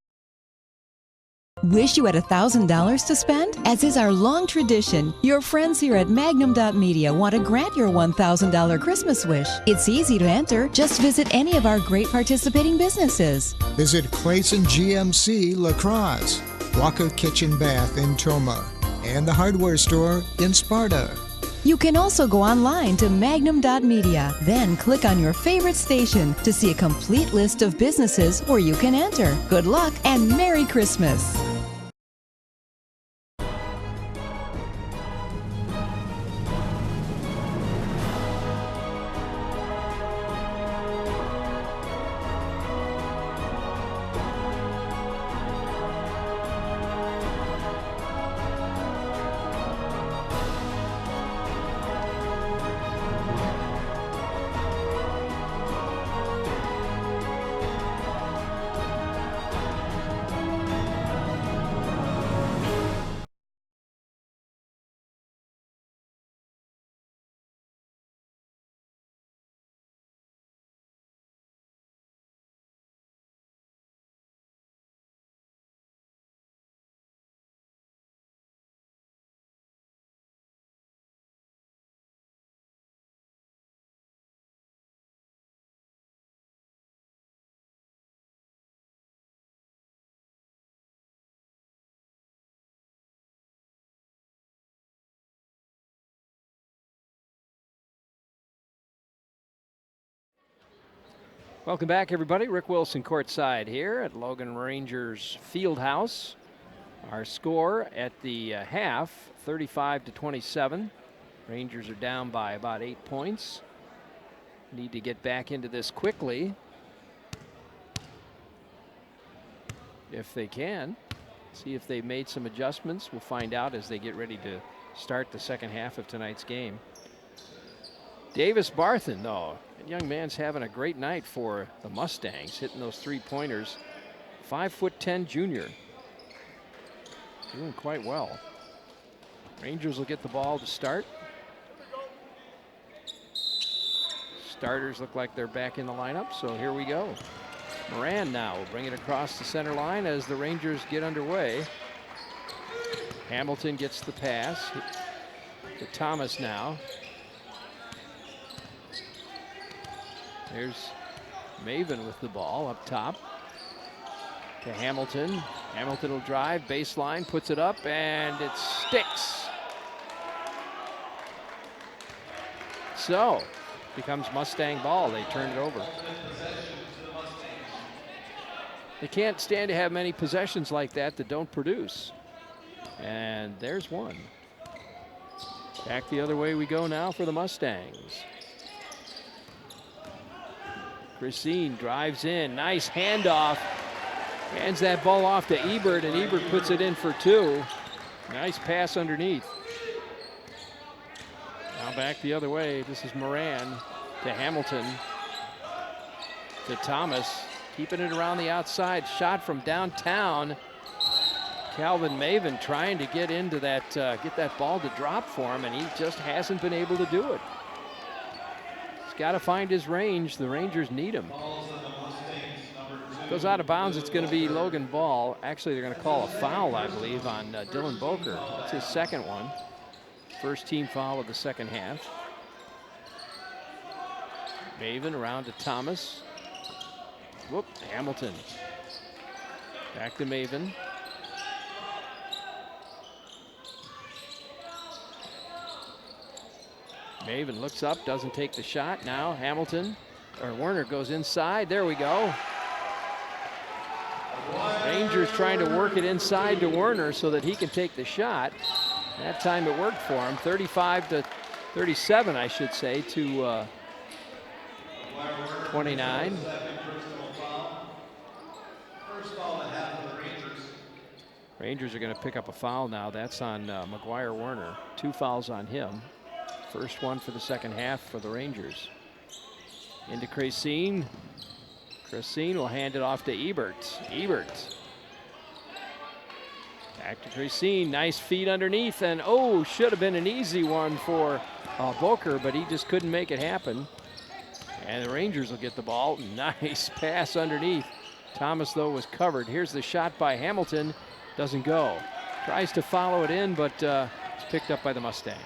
Wish you had $1,000 to spend? As is our long tradition, your friends here at Magnum.media want to grant your $1,000 Christmas wish. It's easy to enter. Just visit any of our great participating businesses. Visit Clayson GMC La Crosse, Walker Kitchen Bath in Toma, and the hardware store in Sparta. You can also go online to Magnum.media, then click on your favorite station to see a complete list of businesses where you can enter. Good luck and Merry Christmas! Welcome back, everybody. Rick Wilson courtside here at Logan Rangers Fieldhouse. Our score at the half, 35-27. Rangers are down by about 8 points. Need to get back into this quickly, if they can. See if they've made some adjustments. We'll find out as they get ready to start the second half of tonight's game. Davis Barthen, though, that young man's having a great night for the Mustangs, hitting those 3-pointers. 5'10" junior. Doing quite well. Rangers will get the ball to start. Starters look like they're back in the lineup, so here we go. Moran now will bring it across the center line as the Rangers get underway. Hamilton gets the pass to Thomas now. There's Maven with the ball up top to Hamilton. Hamilton will drive, baseline, puts it up, and it sticks. So, becomes Mustang ball. They turn it over. They can't stand to have many possessions like that don't produce. And there's one. Back the other way we go now for the Mustangs. Christine drives in. Nice handoff. Hands that ball off to Ebert, and Ebert puts it in for 2. Nice pass underneath. Now back the other way. This is Moran to Hamilton to Thomas. Keeping it around the outside. Shot from downtown. Calvin Maven trying to get into that, get that ball to drop for him, and he just hasn't been able to do it. He's got to find his range. The Rangers need him. Goes out of bounds. It's going to be Logan Ball. Actually, they're going to call a foul, I believe, on Dylan Boker. That's his second one. First team foul of the second half. Maven around to Thomas. Whoop, Hamilton. Back to Maven. Maven looks up, doesn't take the shot. Now Hamilton, or Werner goes inside. There we go. Rangers trying to work it inside to Werner so that he can take the shot. That time it worked for him. 35-37, I should say, to 29. Rangers are going to pick up a foul now. That's on McGuire Werner. 2 fouls on him. First one for the second half for the Rangers. Into Christine. Christine will hand it off to Ebert. Ebert. Back to Christine. Nice feed underneath, and oh, should have been an easy one for Boker, but he just couldn't make it happen. And the Rangers will get the ball. Nice pass underneath. Thomas, though, was covered. Here's the shot by Hamilton. Doesn't go. Tries to follow it in, but it's picked up by the Mustangs.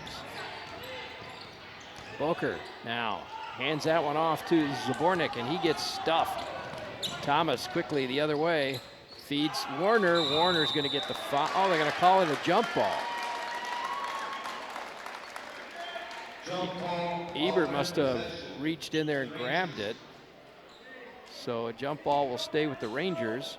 Boker now hands that one off to Zabornik, and he gets stuffed. Thomas quickly the other way. Feeds Werner. Warner's going to get the foul. Oh, they're going to call it a jump ball. Ebert must have reached in there and grabbed it. So a jump ball will stay with the Rangers.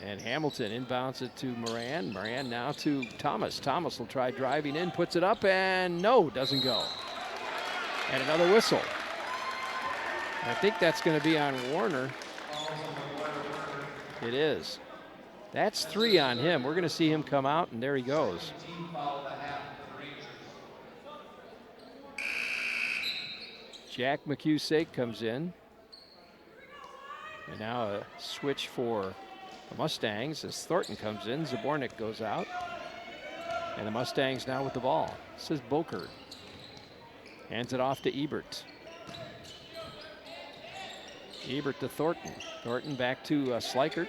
And Hamilton inbounds it to Moran. Moran now to Thomas. Thomas will try driving in, puts it up, and no, doesn't go. And another whistle. I think that's going to be on Werner. It is. That's 3 on him. We're going to see him come out, and there he goes. Jack McHugh-Sake comes in. And now a switch for the Mustangs as Thornton comes in. Zabornik goes out. And the Mustangs now with the ball. This is Boker. Hands it off to Ebert. Ebert to Thornton. Thornton back to Slikert.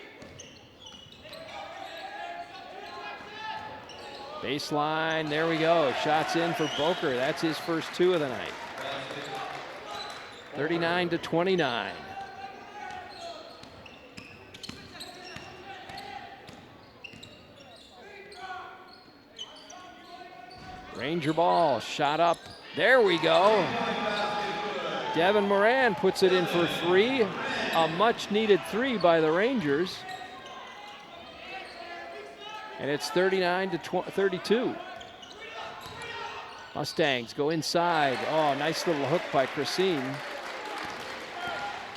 Baseline, there we go. Shots in for Boker. That's his first 2 of the night. 39-29. Ranger ball, shot up. There we go. Devin Moran puts it in for three. A much-needed three by the Rangers. And it's 39-32. Mustangs go inside. Oh, nice little hook by Christine.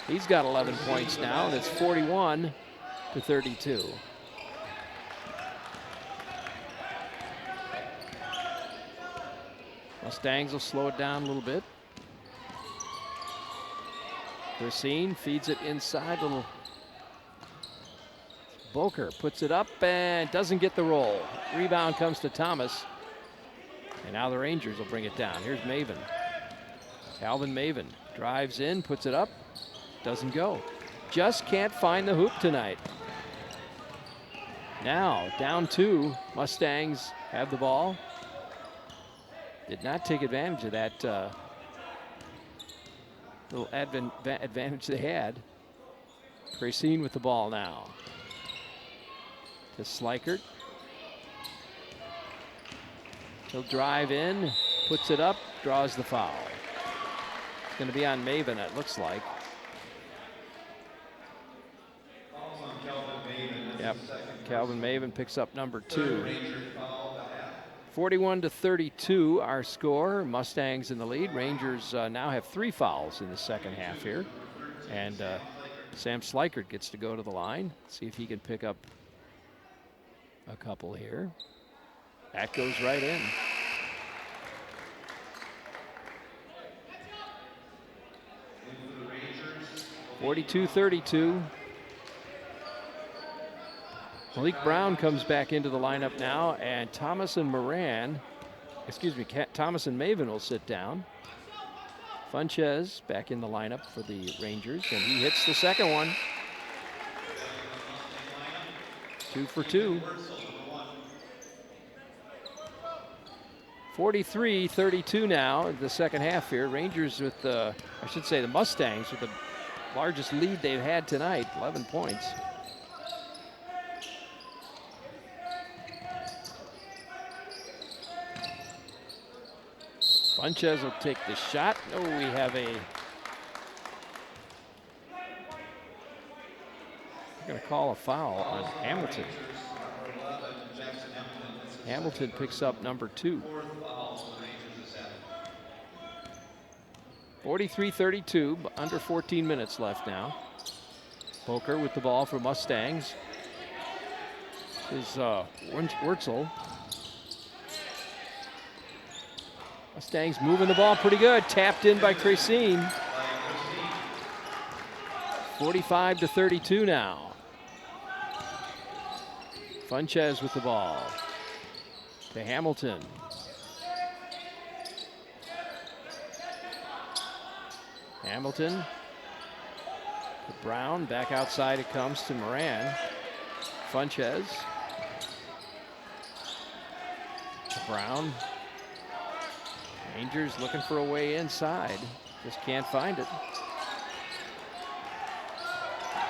He's got 11 points now, and it's 41-32. Mustangs will slow it down a little bit. Christine feeds it inside. Little Boker puts it up and doesn't get the roll. Rebound comes to Thomas. And now the Rangers will bring it down. Here's Maven. Calvin Maven drives in, puts it up, doesn't go. Just can't find the hoop tonight. Now down two. Mustangs have the ball. Did not take advantage of that little advantage they had. Christine with the ball now. To Slikert. He'll drive in, puts it up, draws the foul. It's going to be on Maven, it looks like. Yep, Calvin Maven picks up number 2. 41-32 our score. Mustangs in the lead. Rangers now have 3 fouls in the second half here. And Sam Slikert gets to go to the line. See if he can pick up a couple here. That goes right in. (42-32). Malik Brown comes back into the lineup now, and Thomas and Maven will sit down. Funches back in the lineup for the Rangers, and he hits the second one. 2 for 2. 43-32 now in the second half here. Rangers with the Mustangs with the largest lead they've had tonight, 11 points. Funches will take the shot. Oh, we have we're going to call a foul on Hamilton. Hamilton picks up number 2. 43-32, under 14 minutes left now. Boker with the ball for Mustangs. This is Wurzel. Mustangs moving the ball pretty good. Tapped in by Christine. 45-32 now. Funches with the ball. To Hamilton. Hamilton. To Brown. Back outside it comes to Moran. Funches. To Brown. Rangers looking for a way inside. Just can't find it.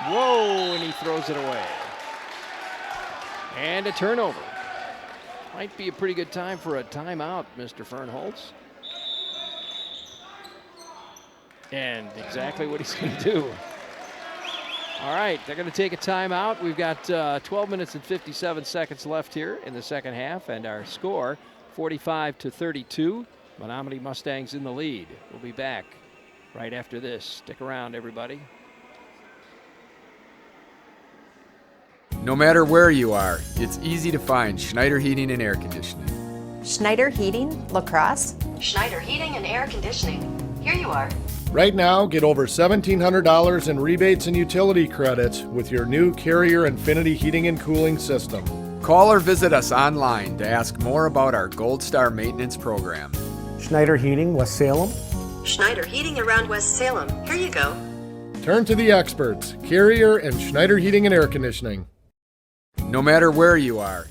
Whoa, and he throws it away. And a turnover. Might be a pretty good time for a timeout, Mr. Fernholz. And exactly what he's going to do. All right, they're going to take a timeout. We've got 12 minutes and 57 seconds left here in the second half, and our score, 45-32. Menomonie Mustangs in the lead. We'll be back right after this. Stick around, everybody. No matter where you are, it's easy to find Schneider Heating and Air Conditioning. Schneider Heating, Lacrosse. Schneider Heating and Air Conditioning. Here you are. Right now, get over $1,700 in rebates and utility credits with your new Carrier Infinity heating and cooling system. Call or visit us online to ask more about our Gold Star maintenance program. Schneider Heating, West Salem. Schneider Heating around West Salem. Here you go. Turn to the experts, Carrier and Schneider Heating and Air Conditioning. No matter where you are.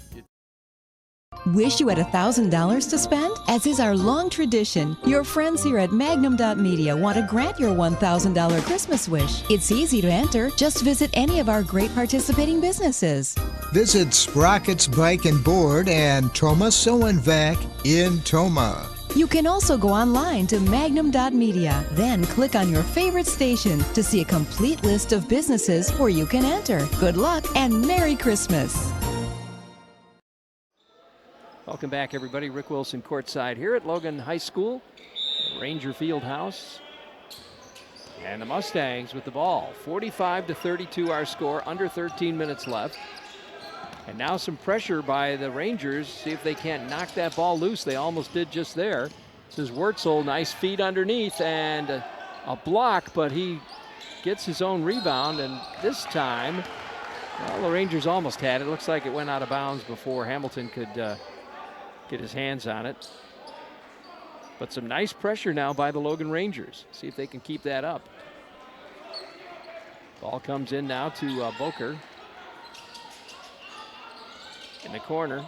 Wish you had $1,000 to spend? As is our long tradition, your friends here at Magnum.media want to grant your $1,000 Christmas wish. It's easy to enter. Just visit any of our great participating businesses. Visit Sprockets Bike and Board and Toma Sew and Vac in Toma. You can also go online to magnum.media, then click on your favorite station to see a complete list of businesses where you can enter. Good luck and Merry Christmas. Welcome back, everybody. Rick Wilson courtside here at Logan High School, Ranger Field House. And the Mustangs with the ball. 45-32 our score, under 13 minutes left. And now some pressure by the Rangers. See if they can't knock that ball loose. They almost did just there. This is Wurtzel, nice feed underneath and a block, but he gets his own rebound. And this time, well, the Rangers almost had it. Looks like it went out of bounds before Hamilton could get his hands on it. But some nice pressure now by the Logan Rangers. See if they can keep that up. Ball comes in now to Boker. In the corner.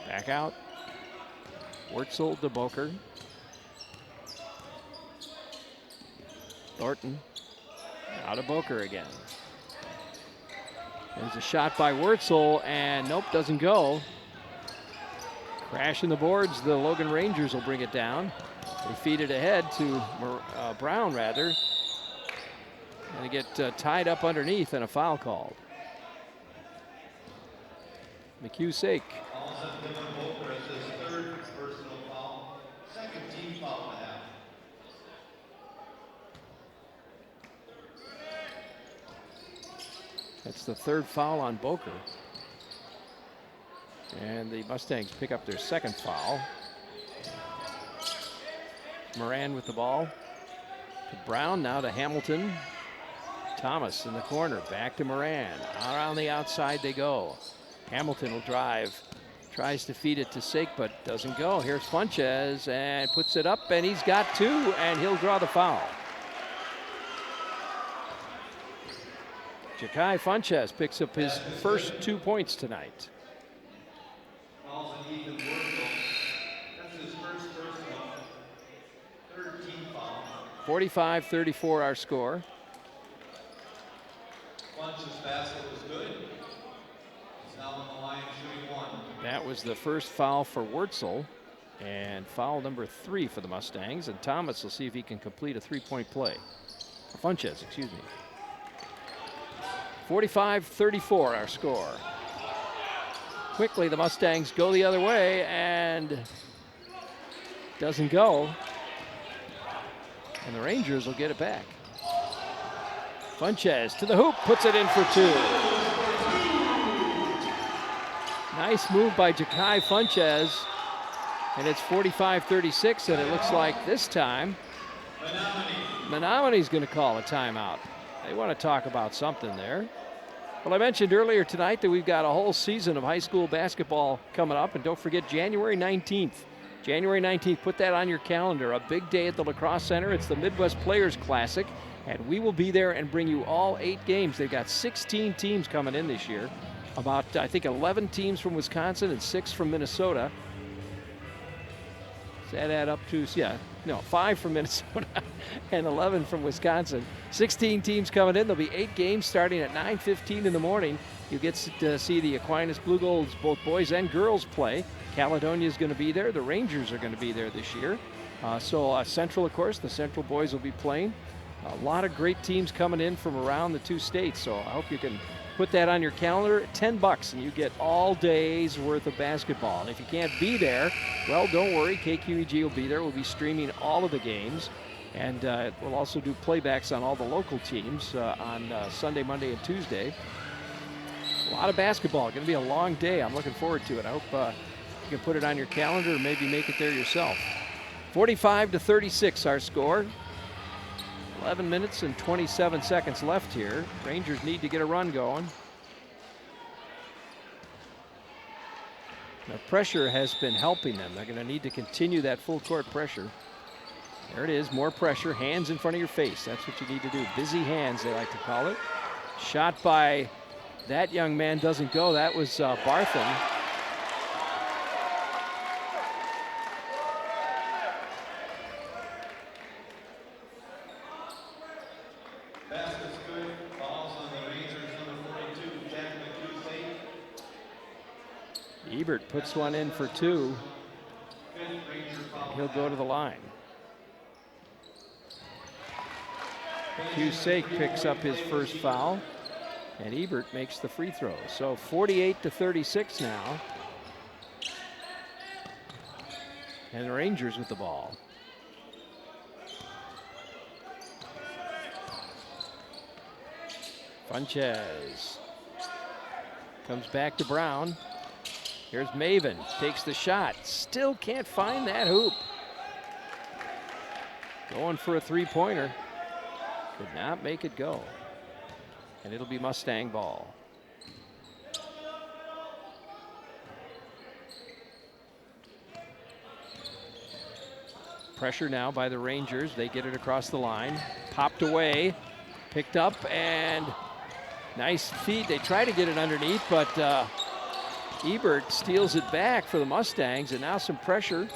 Back out. Wurtzel to Boker. Thornton. Out of Boker again. There's a shot by Wurtzel, and nope, doesn't go. Crashing the boards, the Logan Rangers will bring it down. They feed it ahead to Brown, rather. And they get tied up underneath and a foul called. McHugh-Sake. That's the third foul on Boker. And the Mustangs pick up their second foul. Moran with the ball. To Brown, now to Hamilton. Thomas in the corner, back to Moran. Around the outside they go. Hamilton will drive, tries to feed it to Sake, but doesn't go. Here's Funches and puts it up, and he's got two, and he'll draw the foul. Ja'Kai Funches picks up his first 2 points tonight. 45-34 our score. That was the first foul for Wurtzel, and foul number 3 for the Mustangs. And Thomas will see if he can complete a three-point play. Funches, excuse me. 45-34 our score. Quickly, the Mustangs go the other way, and doesn't go. And the Rangers will get it back. Funches to the hoop, puts it in for 2. Nice move by Ja'Kai Funches, and it's 45-36, and it looks like this time Menomonie's going to call a timeout. They want to talk about something there. Well, I mentioned earlier tonight that we've got a whole season of high school basketball coming up, and don't forget January 19th. January 19th, put that on your calendar, a big day at the Lacrosse Center. It's the Midwest Players Classic, and we will be there and bring you all 8 games. They've got 16 teams coming in this year. About, I think, 11 teams from Wisconsin and 6 from Minnesota. Does that add up to, 5 from Minnesota and 11 from Wisconsin. 16 teams coming in. There'll be 8 games starting at 9:15 in the morning. You get to see the Aquinas Blue Golds, both boys and girls, play. Caledonia is going to be there. The Rangers are going to be there this year. Central, of course, the Central boys will be playing. A lot of great teams coming in from around the 2 states, so I hope you can put that on your calendar. $10 and you get all day's worth of basketball. And if you can't be there, well, don't worry. KQEG will be there. We'll be streaming all of the games, and we'll also do playbacks on all the local teams on Sunday, Monday, and Tuesday. A lot of basketball. Going to be a long day. I'm looking forward to it. I hope you can put it on your calendar or maybe make it there yourself. 45-36 our score. 11 minutes and 27 seconds left here. Rangers need to get a run going. The pressure has been helping them. They're going to need to continue that full court pressure. There it is, more pressure, hands in front of your face. That's what you need to do. Busy hands, they like to call it. Shot by that young man doesn't go. That was Bartham. Ebert puts one in for 2. He'll go to the line. Cusack picks up his first foul, and Ebert makes the free throw. So 48-36 now. And the Rangers with the ball. Funches comes back to Brown. Here's Maven, takes the shot. Still can't find that hoop. Going for a three-pointer. Could not make it go. And it'll be Mustang ball. Pressure now by the Rangers. They get it across the line. Popped away. Picked up and nice feed. They try to get it underneath, but Ebert steals it back for the Mustangs, and now some pressure.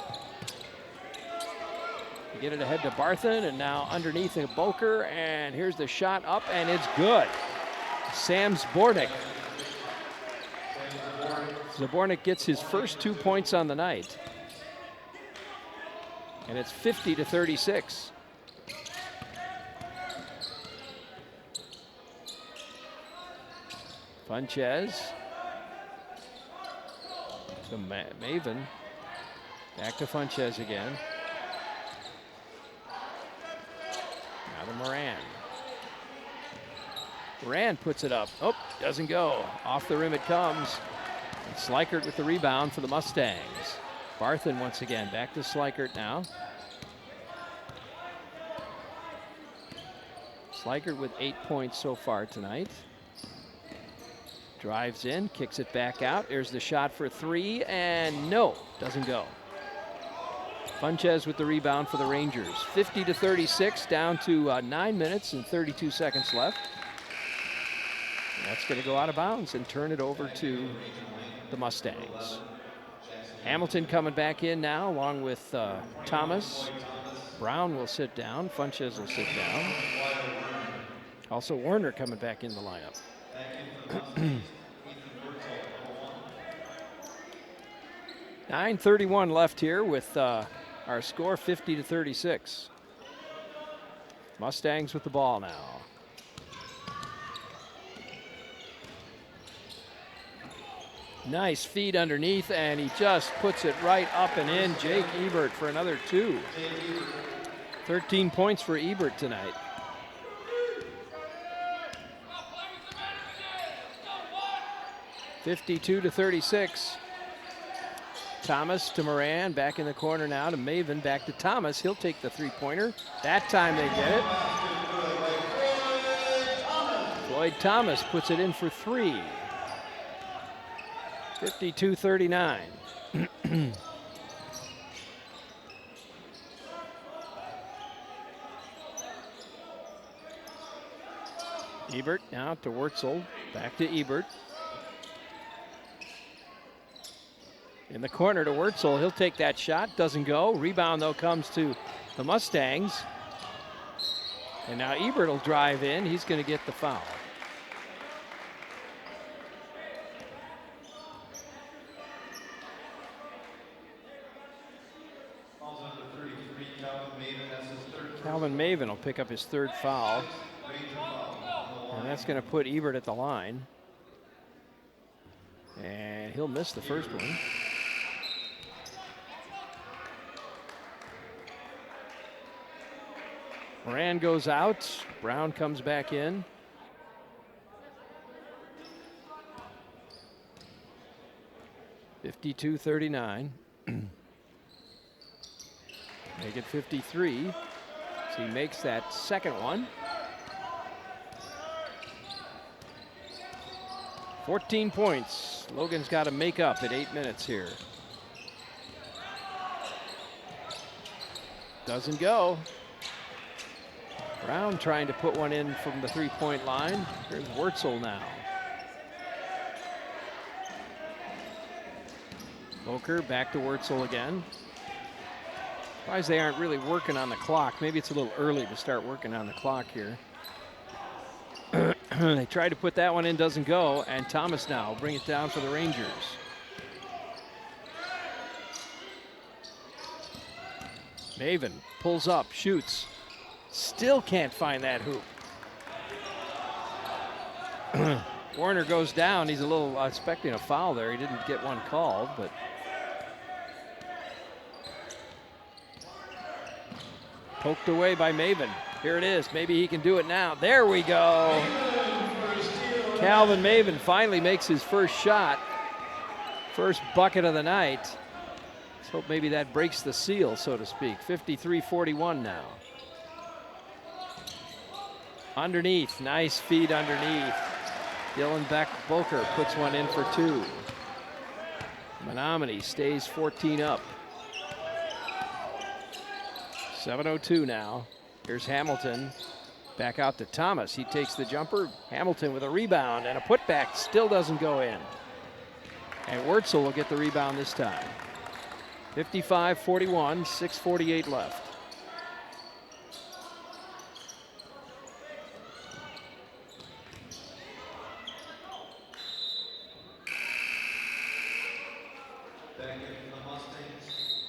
They get it ahead to Barthen, and now underneath the Boker, and here's the shot up, and it's good. Sam Zbornik. Zbornik gets his first 2 points on the night. And it's 50-36. Funches to Maven. Back to Funches again. Now to Moran. Moran puts it up. Oh, doesn't go. Off the rim it comes. And Slikert with the rebound for the Mustangs. Barthen once again. Back to Slikert now. Slikert with 8 points so far tonight. Drives in, kicks it back out. There's the shot for three, and no, doesn't go. Funches with the rebound for the Rangers. 50-36, down to 9 minutes and 32 seconds left. And that's going to go out of bounds and turn it over to the Mustangs. Hamilton coming back in now, along with Thomas. Brown will sit down. Funches will sit down. Also, Warner coming back in the lineup. 9:31 left here with our score 50-36. Mustangs with the ball now. Nice feed underneath, and he just puts it right up and in. Jake Ebert for another two. 13 points for Ebert tonight. (52-36). Thomas to Moran, back in the corner now to Maven, back to Thomas. He'll take the three-pointer. That time they get it. Floyd Thomas puts it in for three. 52-39. Ebert now to Wurtzel, back to Ebert. In the corner to Wurtzel, he'll take that shot, doesn't go. Rebound though comes to the Mustangs. And now Ebert will drive in, he's going to get the foul. Calvin Maven will pick up his third foul. And that's going to put Ebert at the line. And he'll miss the first one. Moran goes out. Brown comes back in. (52-39). Make it 53. So he makes that second one. 14 points. Logan's got to make up at 8 minutes here. Doesn't go. Brown trying to put one in from the three-point line. Here's Wurtzel now. Boker back to Wurtzel again. Surprised they aren't really working on the clock. Maybe it's a little early to start working on the clock here. They tried to put that one in, doesn't go, and Thomas now will bring it down for the Rangers. Maven pulls up, shoots. Still can't find that hoop. Warner goes down. He's a little expecting a foul there. He didn't get one called, but poked away by Maven. Here it is. Maybe he can do it now. There we go. Calvin Maven finally makes his first shot. First bucket of the night. Let's hope maybe that breaks the seal, so to speak. 53-41 now. Underneath, nice feed underneath. Dylan Boker puts one in for two. Menomonie stays 14 up. 7:02 now. Here's Hamilton. Back out to Thomas. He takes the jumper. Hamilton with a rebound and a putback. Still doesn't go in. And Wurtzel will get the rebound this time. 55-41, 6:48 left.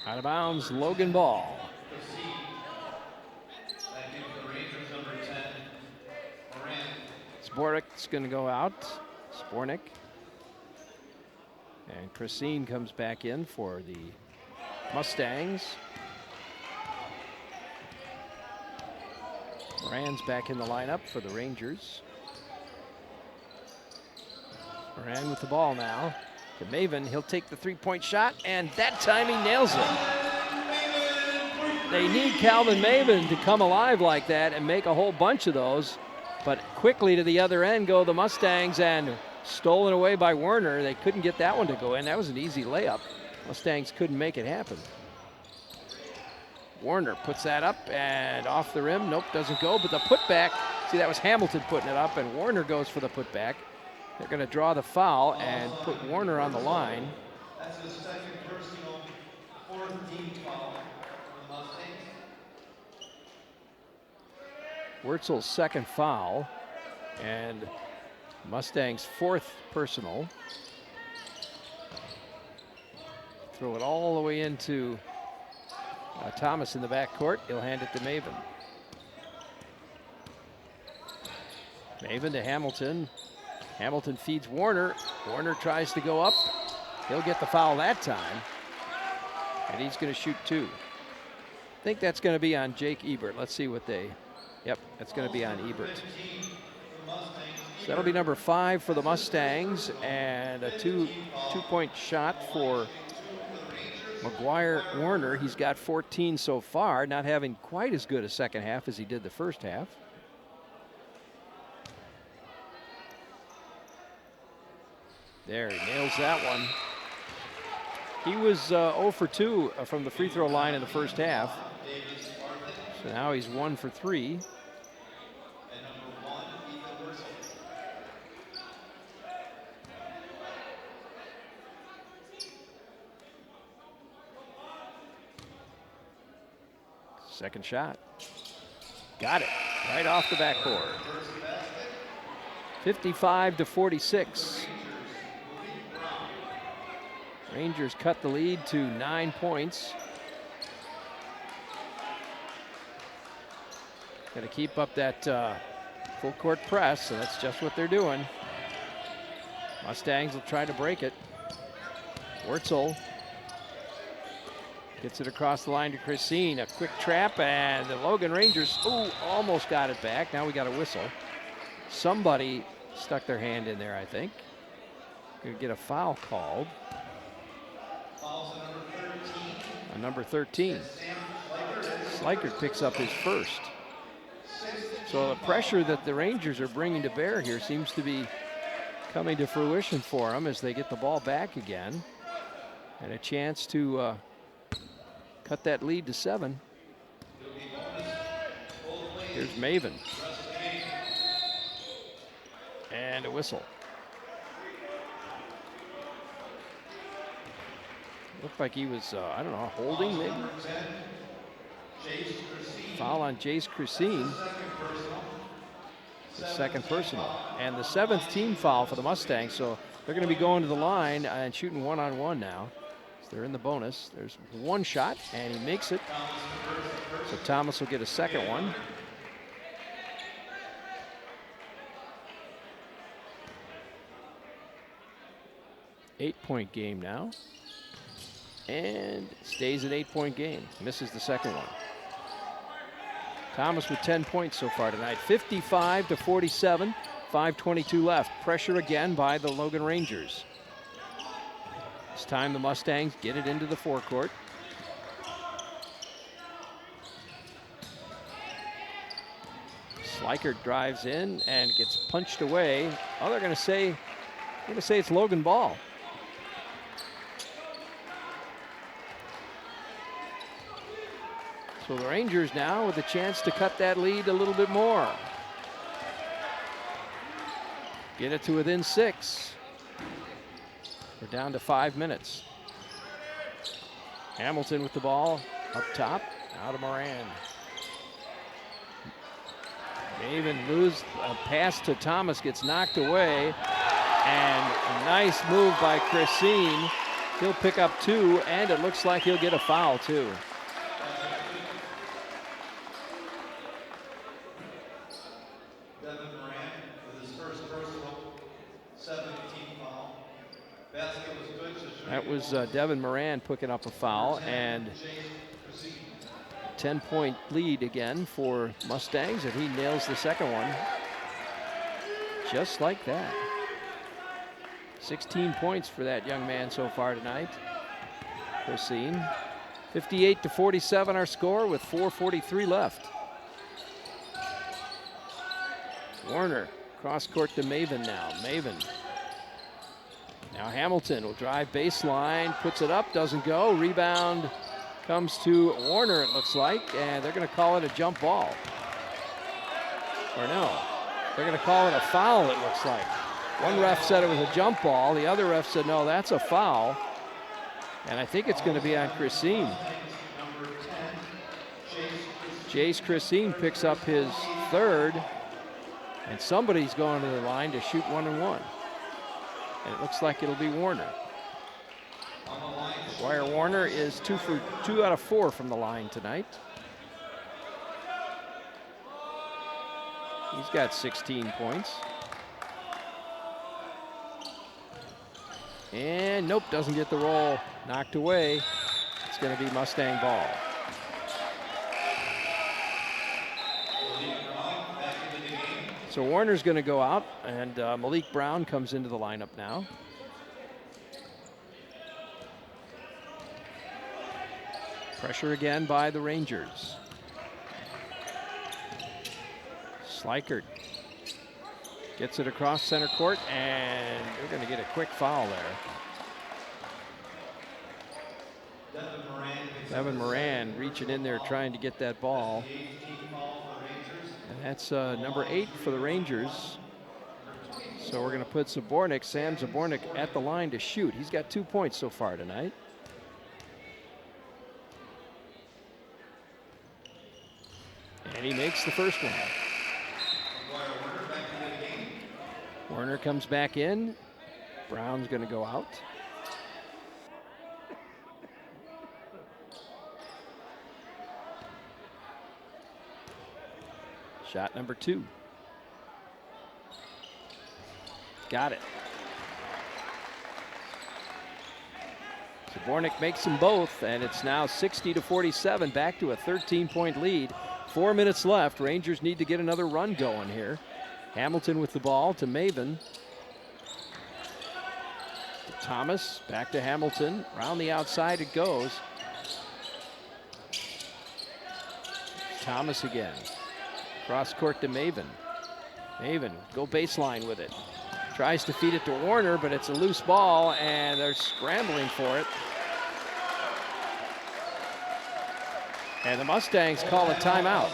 Out of bounds, Logan ball. Spornick's going to go out. Spornick. And Christine comes back in for the Mustangs. Moran's back in the lineup for the Rangers. Moran with the ball now. To Maven, he'll take the three-point shot, and that time he nails it. They need Calvin Maven to come alive like that and make a whole bunch of those. But quickly to the other end go the Mustangs, and stolen away by Werner. They couldn't get that one to go in. That was an easy layup. Mustangs couldn't make it happen. Werner puts that up and off the rim. Nope, doesn't go, but the putback. See, that was Hamilton putting it up, and Werner goes for the putback. They're going to draw the foul and put Werner on the line. That's his second personal, fourth team foul for the Mustangs. Wurtzel's second foul, and Mustangs' fourth personal. Throw it all the way into Thomas in the backcourt. He'll hand it to Maven. Maven to Hamilton. Hamilton feeds Warner. Warner tries to go up. He'll get the foul that time. And he's going to shoot two. I think that's going to be on Jake Ebert. Let's see what they... Yep, that's going to be on Ebert. So that'll be number 5 for the Mustangs, and a two-point shot for McGuire Warner. He's got 14 so far, not having quite as good a second half as he did the first half. There, he nails that one. He was 0 for 2 from the free throw line in the first half. So now he's 1 for 3. Second shot. Got it. Right off the backboard. 55-46. Rangers cut the lead to 9 points. Got to keep up that full court press, so that's just what they're doing. Mustangs will try to break it. Wurtzel gets it across the line to Christine. A quick trap, and the Logan Rangers, almost got it back. Now we got a whistle. Somebody stuck their hand in there, I think. Gonna get a foul called. On number 13. Slikert picks up his first. So the pressure that the Rangers are bringing to bear here seems to be coming to fruition for them as they get the ball back again. And a chance to cut that lead to 7. Here's Maven. And a whistle. Looked like he was, I don't know, holding maybe. Foul on Jace Christine. The second personal. And the 7th team foul for the Mustangs. So they're going to be going to the line and shooting one-on-one now. So they're in the bonus. There's one shot, and he makes it. So Thomas will get a second one. Eight-point game now. And stays an 8-point game. Misses the second one. Thomas with 10 points so far tonight. 55-47. 5:22 left. Pressure again by the Logan Rangers. This time the Mustangs get it into the forecourt. Slikert drives in and gets punched away. Oh, they're going to say it's Logan ball. So the Rangers now with a chance to cut that lead a little bit more. Get it to within 6. We're down to 5 minutes. Hamilton with the ball up top, out of Moran. Maven lose a pass to Thomas, gets knocked away. And a nice move by Christine. He'll pick up 2, and it looks like he'll get a foul too. That was Devin Moran picking up a foul, and 10-point lead again for Mustangs, and he nails the second one. Just like that. 16 points for that young man so far tonight. Christine. 58-47 our score with 4:43 left. Warner, cross court to Maven now. Maven. Now Hamilton will drive baseline, puts it up, doesn't go. Rebound comes to Warner, it looks like, and they're going to call it a jump ball. Or no, they're going to call it a foul, it looks like. One ref said it was a jump ball. The other ref said, no, that's a foul. And I think it's going to be on Christine. Jace Christine picks up his third, and somebody's going to the line to shoot 1-and-1. And it looks like it'll be Warner. Dwyer Warner is 2 out of 4 from the line tonight. He's got 16 points. And nope, doesn't get the roll. Knocked away. It's going to be Mustang ball. So Warner's going to go out, and Malik Brown comes into the lineup now. Pressure again by the Rangers. Slikert gets it across center court, and they're going to get a quick foul there. Devin Moran reaching in there trying to get that ball. And that's number 8 for the Rangers. So we're going to put Zabornik, Sam Zabornik, at the line to shoot. He's got 2 points so far tonight. And he makes the first one. Warner comes back in. Brown's going to go out. Shot number 2. Got it. Zabornik makes them both, and it's now 60-47, back to a 13-point lead. 4 minutes left. Rangers need to get another run going here. Hamilton with the ball to Maven. Thomas, back to Hamilton. Around the outside it goes. Thomas again. Cross court to Maven. Maven, go baseline with it. Tries to feed it to Warner, but it's a loose ball, and they're scrambling for it. And the Mustangs call a timeout.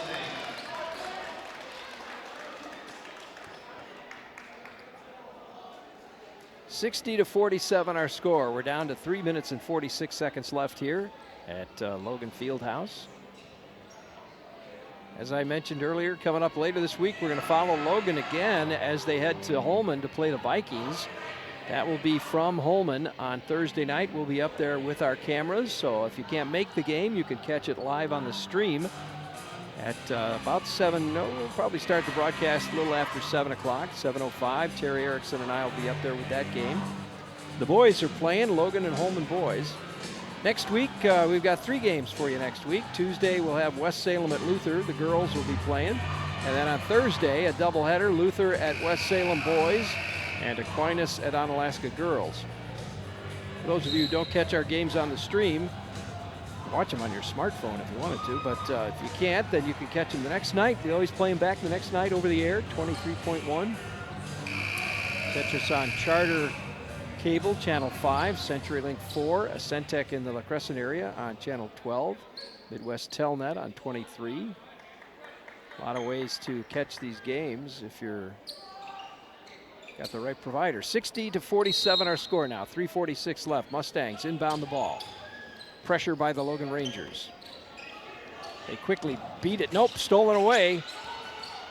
$60-47 our score. We're down to 3 minutes and 46 seconds left here at Logan Fieldhouse. As I mentioned earlier, coming up later this week, we're going to follow Logan again as they head to Holman to play the Vikings. That will be from Holman on Thursday night. We'll be up there with our cameras, so if you can't make the game, you can catch it live on the stream at about 7. No, we'll probably start the broadcast a little after 7 o'clock, 7:05. Terry Erickson and I will be up there with that game. The boys are playing, Logan and Holman boys. Next week, we've got 3 games for you next week. Tuesday, we'll have West Salem at Luther. The girls will be playing. And then on Thursday, a doubleheader, Luther at West Salem boys and Aquinas at Onalaska girls. For those of you who don't catch our games on the stream, watch them on your smartphone if you wanted to, but if you can't, then you can catch them the next night. They always play them back the next night over the air, 23.1. Catch us on Charter Cable, Channel 5, CenturyLink 4, Ascentec in the La Crescent area on Channel 12, Midwest Telnet on 23. A lot of ways to catch these games if you're got the right provider. 60-47 our score now, 3:46 left. Mustangs inbound the ball. Pressure by the Logan Rangers. They quickly beat it. Nope, stolen away.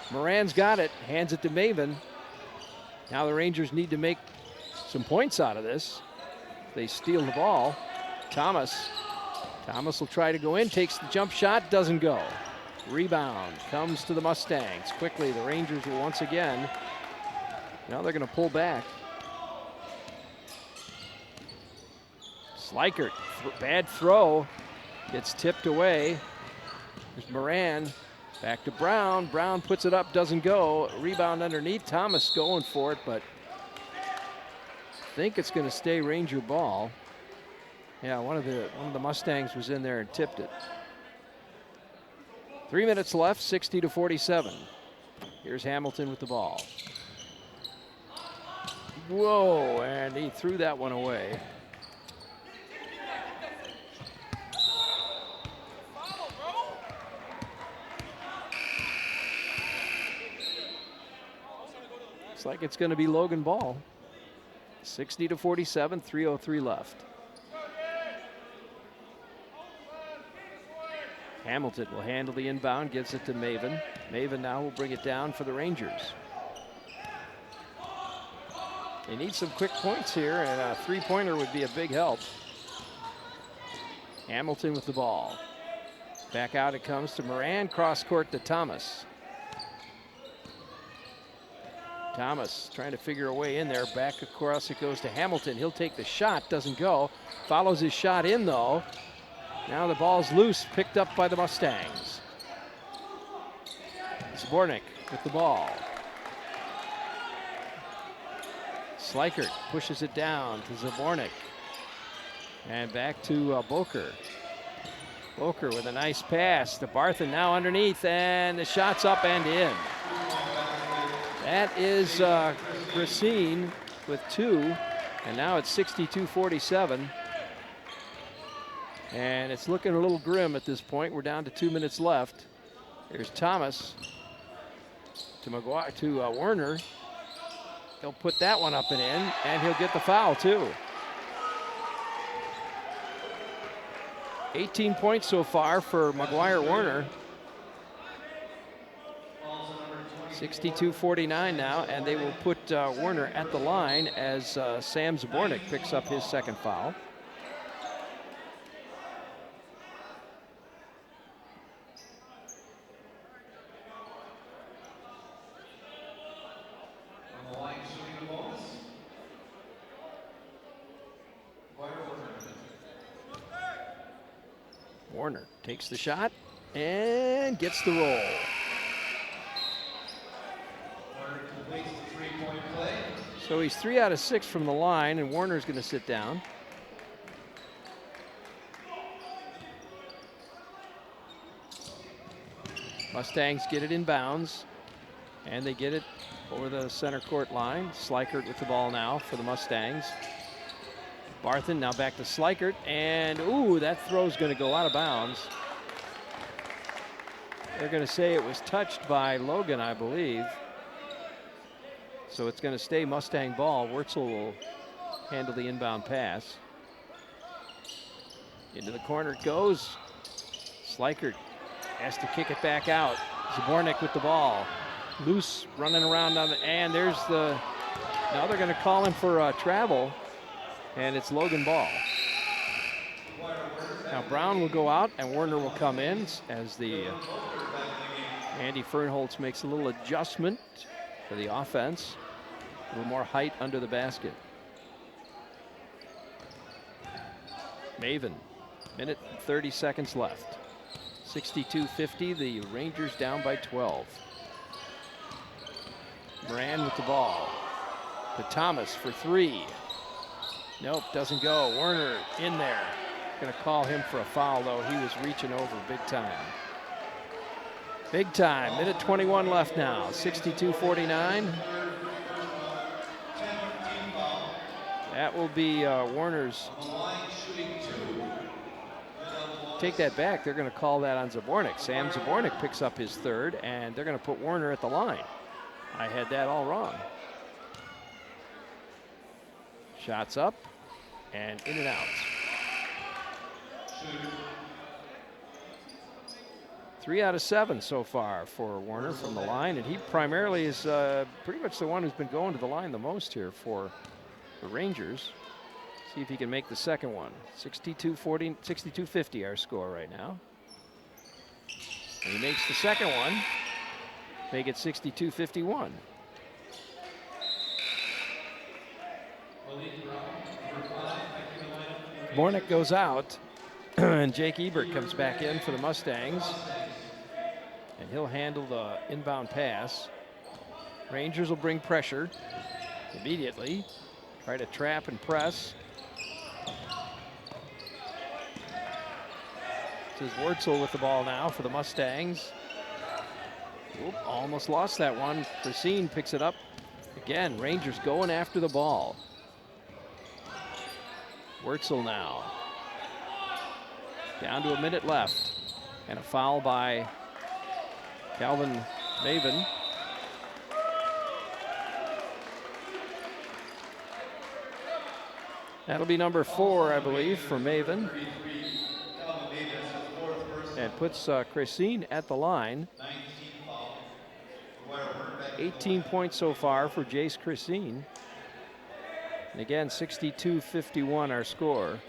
Moran's got it, hands it to Maven. Now the Rangers need to make some points out of this. They steal the ball. Thomas will try to go in, takes the jump shot, doesn't go. Rebound comes to the Mustangs. Quickly, the Rangers will once again. Now they're going to pull back. Slikert, bad throw, gets tipped away. There's Moran, back to Brown. Brown puts it up, doesn't go. Rebound underneath, Thomas going for it, but I think it's going to stay Ranger ball. Yeah, one of the Mustangs was in there and tipped it. 3 minutes left, 60-47. Here's Hamilton with the ball. Whoa, and he threw that one away. Looks like it's going to be Logan ball. 60-47, 3:03 left. Hamilton will handle the inbound, gives it to Maven. Maven now will bring it down for the Rangers. They need some quick points here, and a three-pointer would be a big help. Hamilton with the ball. Back out it comes to Moran, cross court to Thomas. Thomas trying to figure a way in there. Back across it goes to Hamilton. He'll take the shot, doesn't go. Follows his shot in though. Now the ball's loose, picked up by the Mustangs. Zbornik with the ball. Slikert pushes it down to Zbornik. And back to Boker. Boker with a nice pass to Barthen, now underneath, and the shot's up and in. That is Racine with 2, and now it's 62-47. And it's looking a little grim at this point. We're down to 2 minutes left. Here's Thomas to Werner. He'll put that one up and in, and he'll get the foul too. 18 points so far for McGuire Werner. 62-49 now, and they will put Werner at the line as Sam Zbornik picks up his second foul. Werner takes the shot and gets the roll. So he's 3 out of 6 from the line, and Warner's going to sit down. Mustangs get it in bounds, and they get it over the center court line. Slikert with the ball now for the Mustangs. Barthen now back to Slikert, and ooh, that throw's going to go out of bounds. They're going to say it was touched by Logan, I believe. So it's going to stay Mustang ball. Wurzel will handle the inbound pass. Into the corner it goes. Slikert has to kick it back out. Zbornik with the ball. Loose running around on the, and there's the Now they're going to call him for travel, and it's Logan ball. Now Brown will go out, and Werner will come in as the Andy Fernholz makes a little adjustment for the offense. A little more height under the basket. Maven, minute and 30 seconds left. 62-50, the Rangers down by 12. Moran with the ball. To Thomas for three. Nope, doesn't go. Werner in there. Gonna call him for a foul, though. He was reaching over big time. Big time. Minute 21 left now. 62-49. That will be Werner's. Take that back. They're going to call that on Zabornik. Sam Zabornik picks up his third, and they're going to put Werner at the line. I had that all wrong. Shots up and in and out. 3 out of 7 so far for Werner from the line, and he primarily is pretty much the one who's been going to the line the most here for the Rangers. See if he can make the second one. 62-50 our score right now. And he makes the second one. Make it 62-51. Bornick goes out, and Jake Ebert comes back in for the Mustangs. And he'll handle the inbound pass. Rangers will bring pressure immediately. Try to trap and press. This is Wurtzel with the ball now for the Mustangs. Oop, almost lost that one. Christine picks it up. Again, Rangers going after the ball. Wurtzel now. Down to a minute left. And a foul by Calvin Maven. That'll be number 4, I believe, for Maven. And puts Christine at the line. 18 points so far for Jace Christine. And again, 62-51 our score.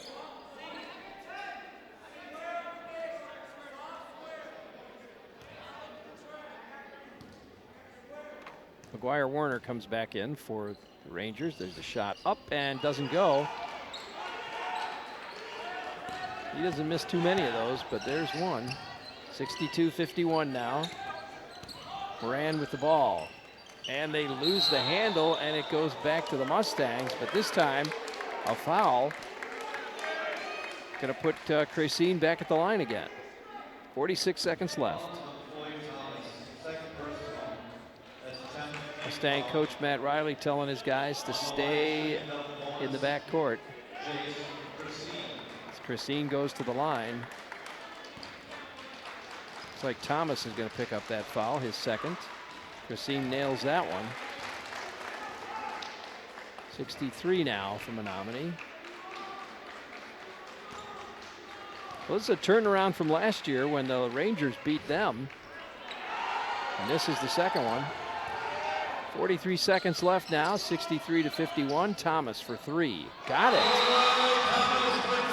McGuire Werner comes back in for the Rangers. There's a shot up and doesn't go. He doesn't miss too many of those, but there's one. 62-51 now. Moran with the ball. And they lose the handle, and it goes back to the Mustangs, but this time a foul. Gonna put Christine back at the line again. 46 seconds left. Mustang coach Matt Riley telling his guys to stay in the back court. As Christine goes to the line. Looks like Thomas is going to pick up that foul, his second. Christine nails that one. 63 now for Menomonie. Well, this is a turnaround from last year when the Rangers beat them. And this is the second one. 43 seconds left now, 63-51. Thomas for three. Got it.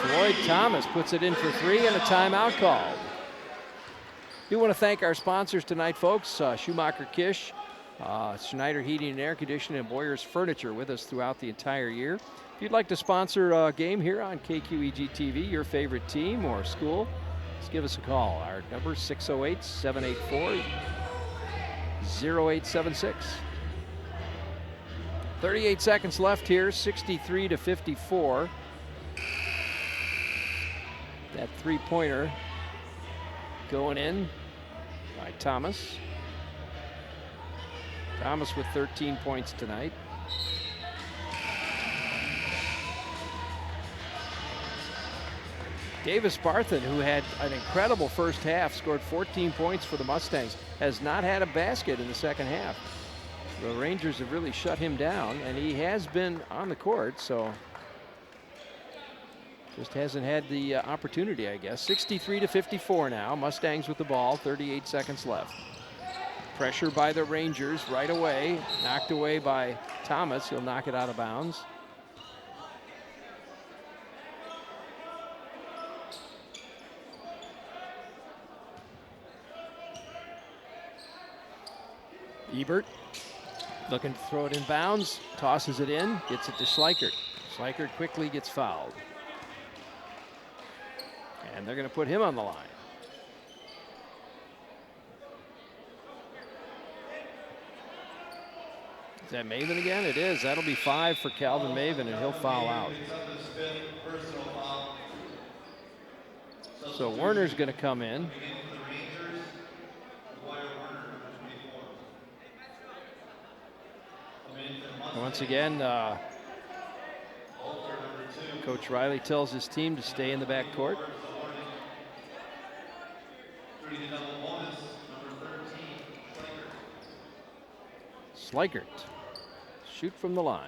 Floyd Thomas puts it in for three, and a timeout called. We want to thank our sponsors tonight, folks. Schumacher Kish, Schneider Heating and Air Conditioning, and Boyer's Furniture with us throughout the entire year. If you'd like to sponsor a game here on KQEG TV, your favorite team or school, just give us a call. Our number is 608-784-0876. 38 seconds left here, 63-54. That three-pointer going in by Thomas. Thomas with 13 points tonight. Davis Barthen, who had an incredible first half, scored 14 points for the Mustangs, has not had a basket in the second half. The Rangers have really shut him down, and he has been on the court, so just hasn't had the opportunity, I guess. 63-54 now. Mustangs with the ball, 38 seconds left. Pressure by the Rangers right away. Knocked away by Thomas. He'll knock it out of bounds. Ebert looking to throw it in bounds. Tosses it in. Gets it to Schleichert. Schleichert quickly gets fouled. And they're going to put him on the line. Is that Maven again? It is. That'll be 5 for Calvin Maven, and he'll foul out. So Werner's going to come in. Once again, Coach Riley tells his team to stay in the backcourt. Schleichert, shoot from the line.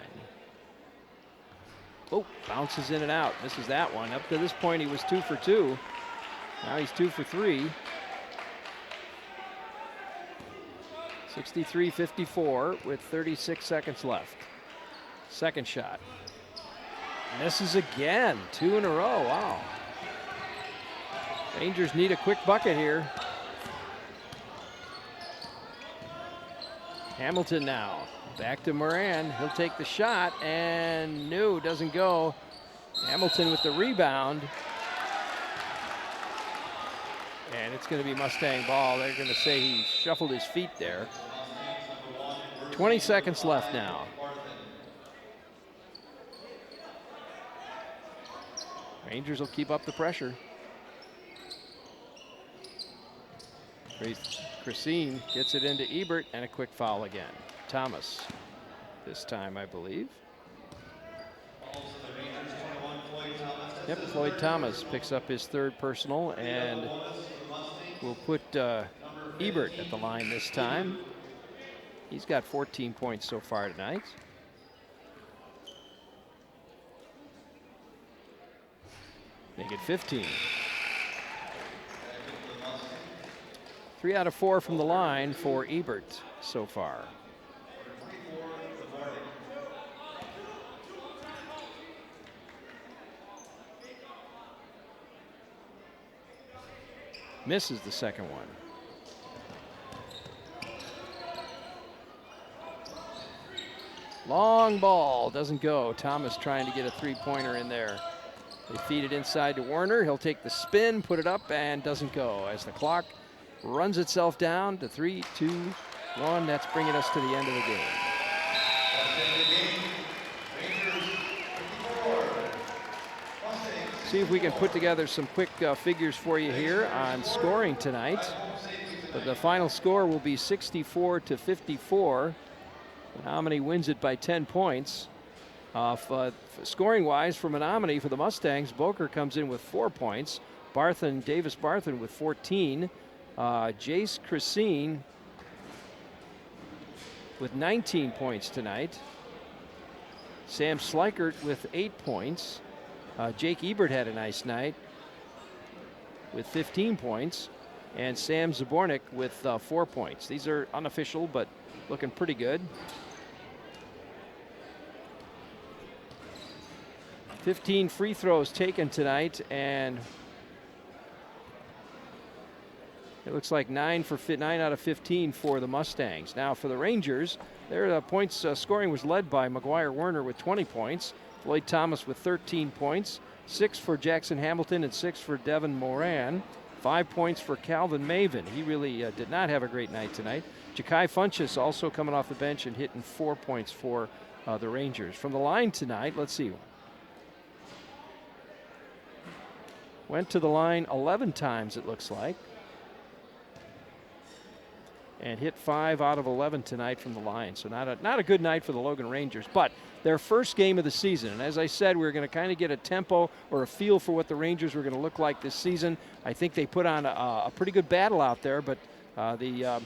Oh, bounces in and out, misses that one. Up to this point, he was 2 for 2. Now he's 2 for 3. 63-54 with 36 seconds left. Second shot. Misses again, 2 in a row, wow. Rangers need a quick bucket here. Hamilton now, back to Moran. He'll take the shot, and no, doesn't go. Hamilton with the rebound. And it's going to be Mustang ball. They're going to say he shuffled his feet there. 20 seconds left now. Rangers will keep up the pressure. Christine gets it into Ebert, and a quick foul again. Thomas this time, I believe. Yep, Floyd Thomas picks up his 3rd personal, and we'll put Ebert at the line this time. He's got 14 points so far tonight. Make it 15. 3 out of 4 from the line for Ebert so far. Misses the second one. Long ball, doesn't go. Thomas trying to get a 3-pointer in there. They feed it inside to Werner. He'll take the spin, put it up, and doesn't go as the clock runs itself down to 3, 2, 1. That's bringing us to the end of the game. See if we can put together some quick figures for you here on scoring tonight. But the final score will be 64-54. Menomonie wins it by 10 points. Scoring-wise, for Menomonie, for the Mustangs, Boker comes in with 4 points. Davis Barthen with 14. Jace Christine with 19 points tonight. Sam Schleichert with 8 points. Jake Ebert had a nice night with 15 points. And Sam Zabornik with 4 points. These are unofficial, but looking pretty good. 15 free throws taken tonight, and it looks like 9 out of 15 for the Mustangs. Now for the Rangers, their points scoring was led by McGuire Werner with 20 points, Floyd Thomas with 13 points, 6 for Jackson Hamilton and 6 for Devin Moran. 5 points for Calvin Maven. He really did not have a great night tonight. Ja'Kai Funchess also coming off the bench and hitting 4 points for the Rangers. From the line tonight, let's see. Went to the line 11 times, it looks like. And hit 5 out of 11 tonight from the line. So not a good night for the Logan Rangers, but their first game of the season. And as I said, we're going to kind of get a tempo or a feel for what the Rangers were going to look like this season. I think they put on a pretty good battle out there, but the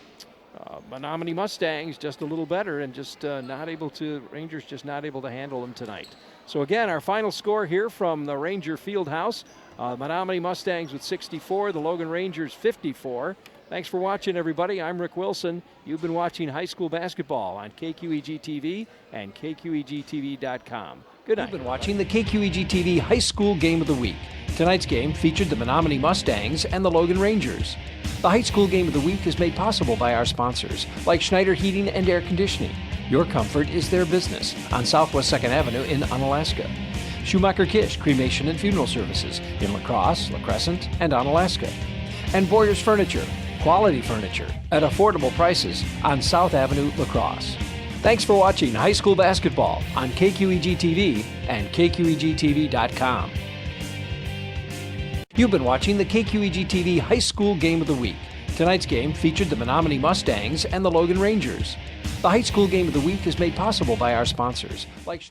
Menomonie Mustangs just a little better and just Rangers just not able to handle them tonight. So again, our final score here from the Ranger Field House. Menomonie Mustangs with 64, the Logan Rangers 54. Thanks for watching, everybody. I'm Rick Wilson. You've been watching high school basketball on KQEG TV and KQEGTV.com. Good night. You've been watching the KQEG TV High School Game of the Week. Tonight's game featured the Menomonie Mustangs and the Logan Rangers. The High School Game of the Week is made possible by our sponsors, like Schneider Heating and Air Conditioning. Your comfort is their business on Southwest 2nd Avenue in Onalaska. Schumacher Kish Cremation and Funeral Services in La Crosse, La Crescent, and Onalaska. And Boyer's Furniture, quality furniture at affordable prices on South Avenue, La Crosse. Thanks for watching high school basketball on KQEG TV and KQEGTV.com. You've been watching the KQEG TV High School Game of the Week. Tonight's game featured the Menomonie Mustangs and the Logan Rangers. The High School Game of the Week is made possible by our sponsors, like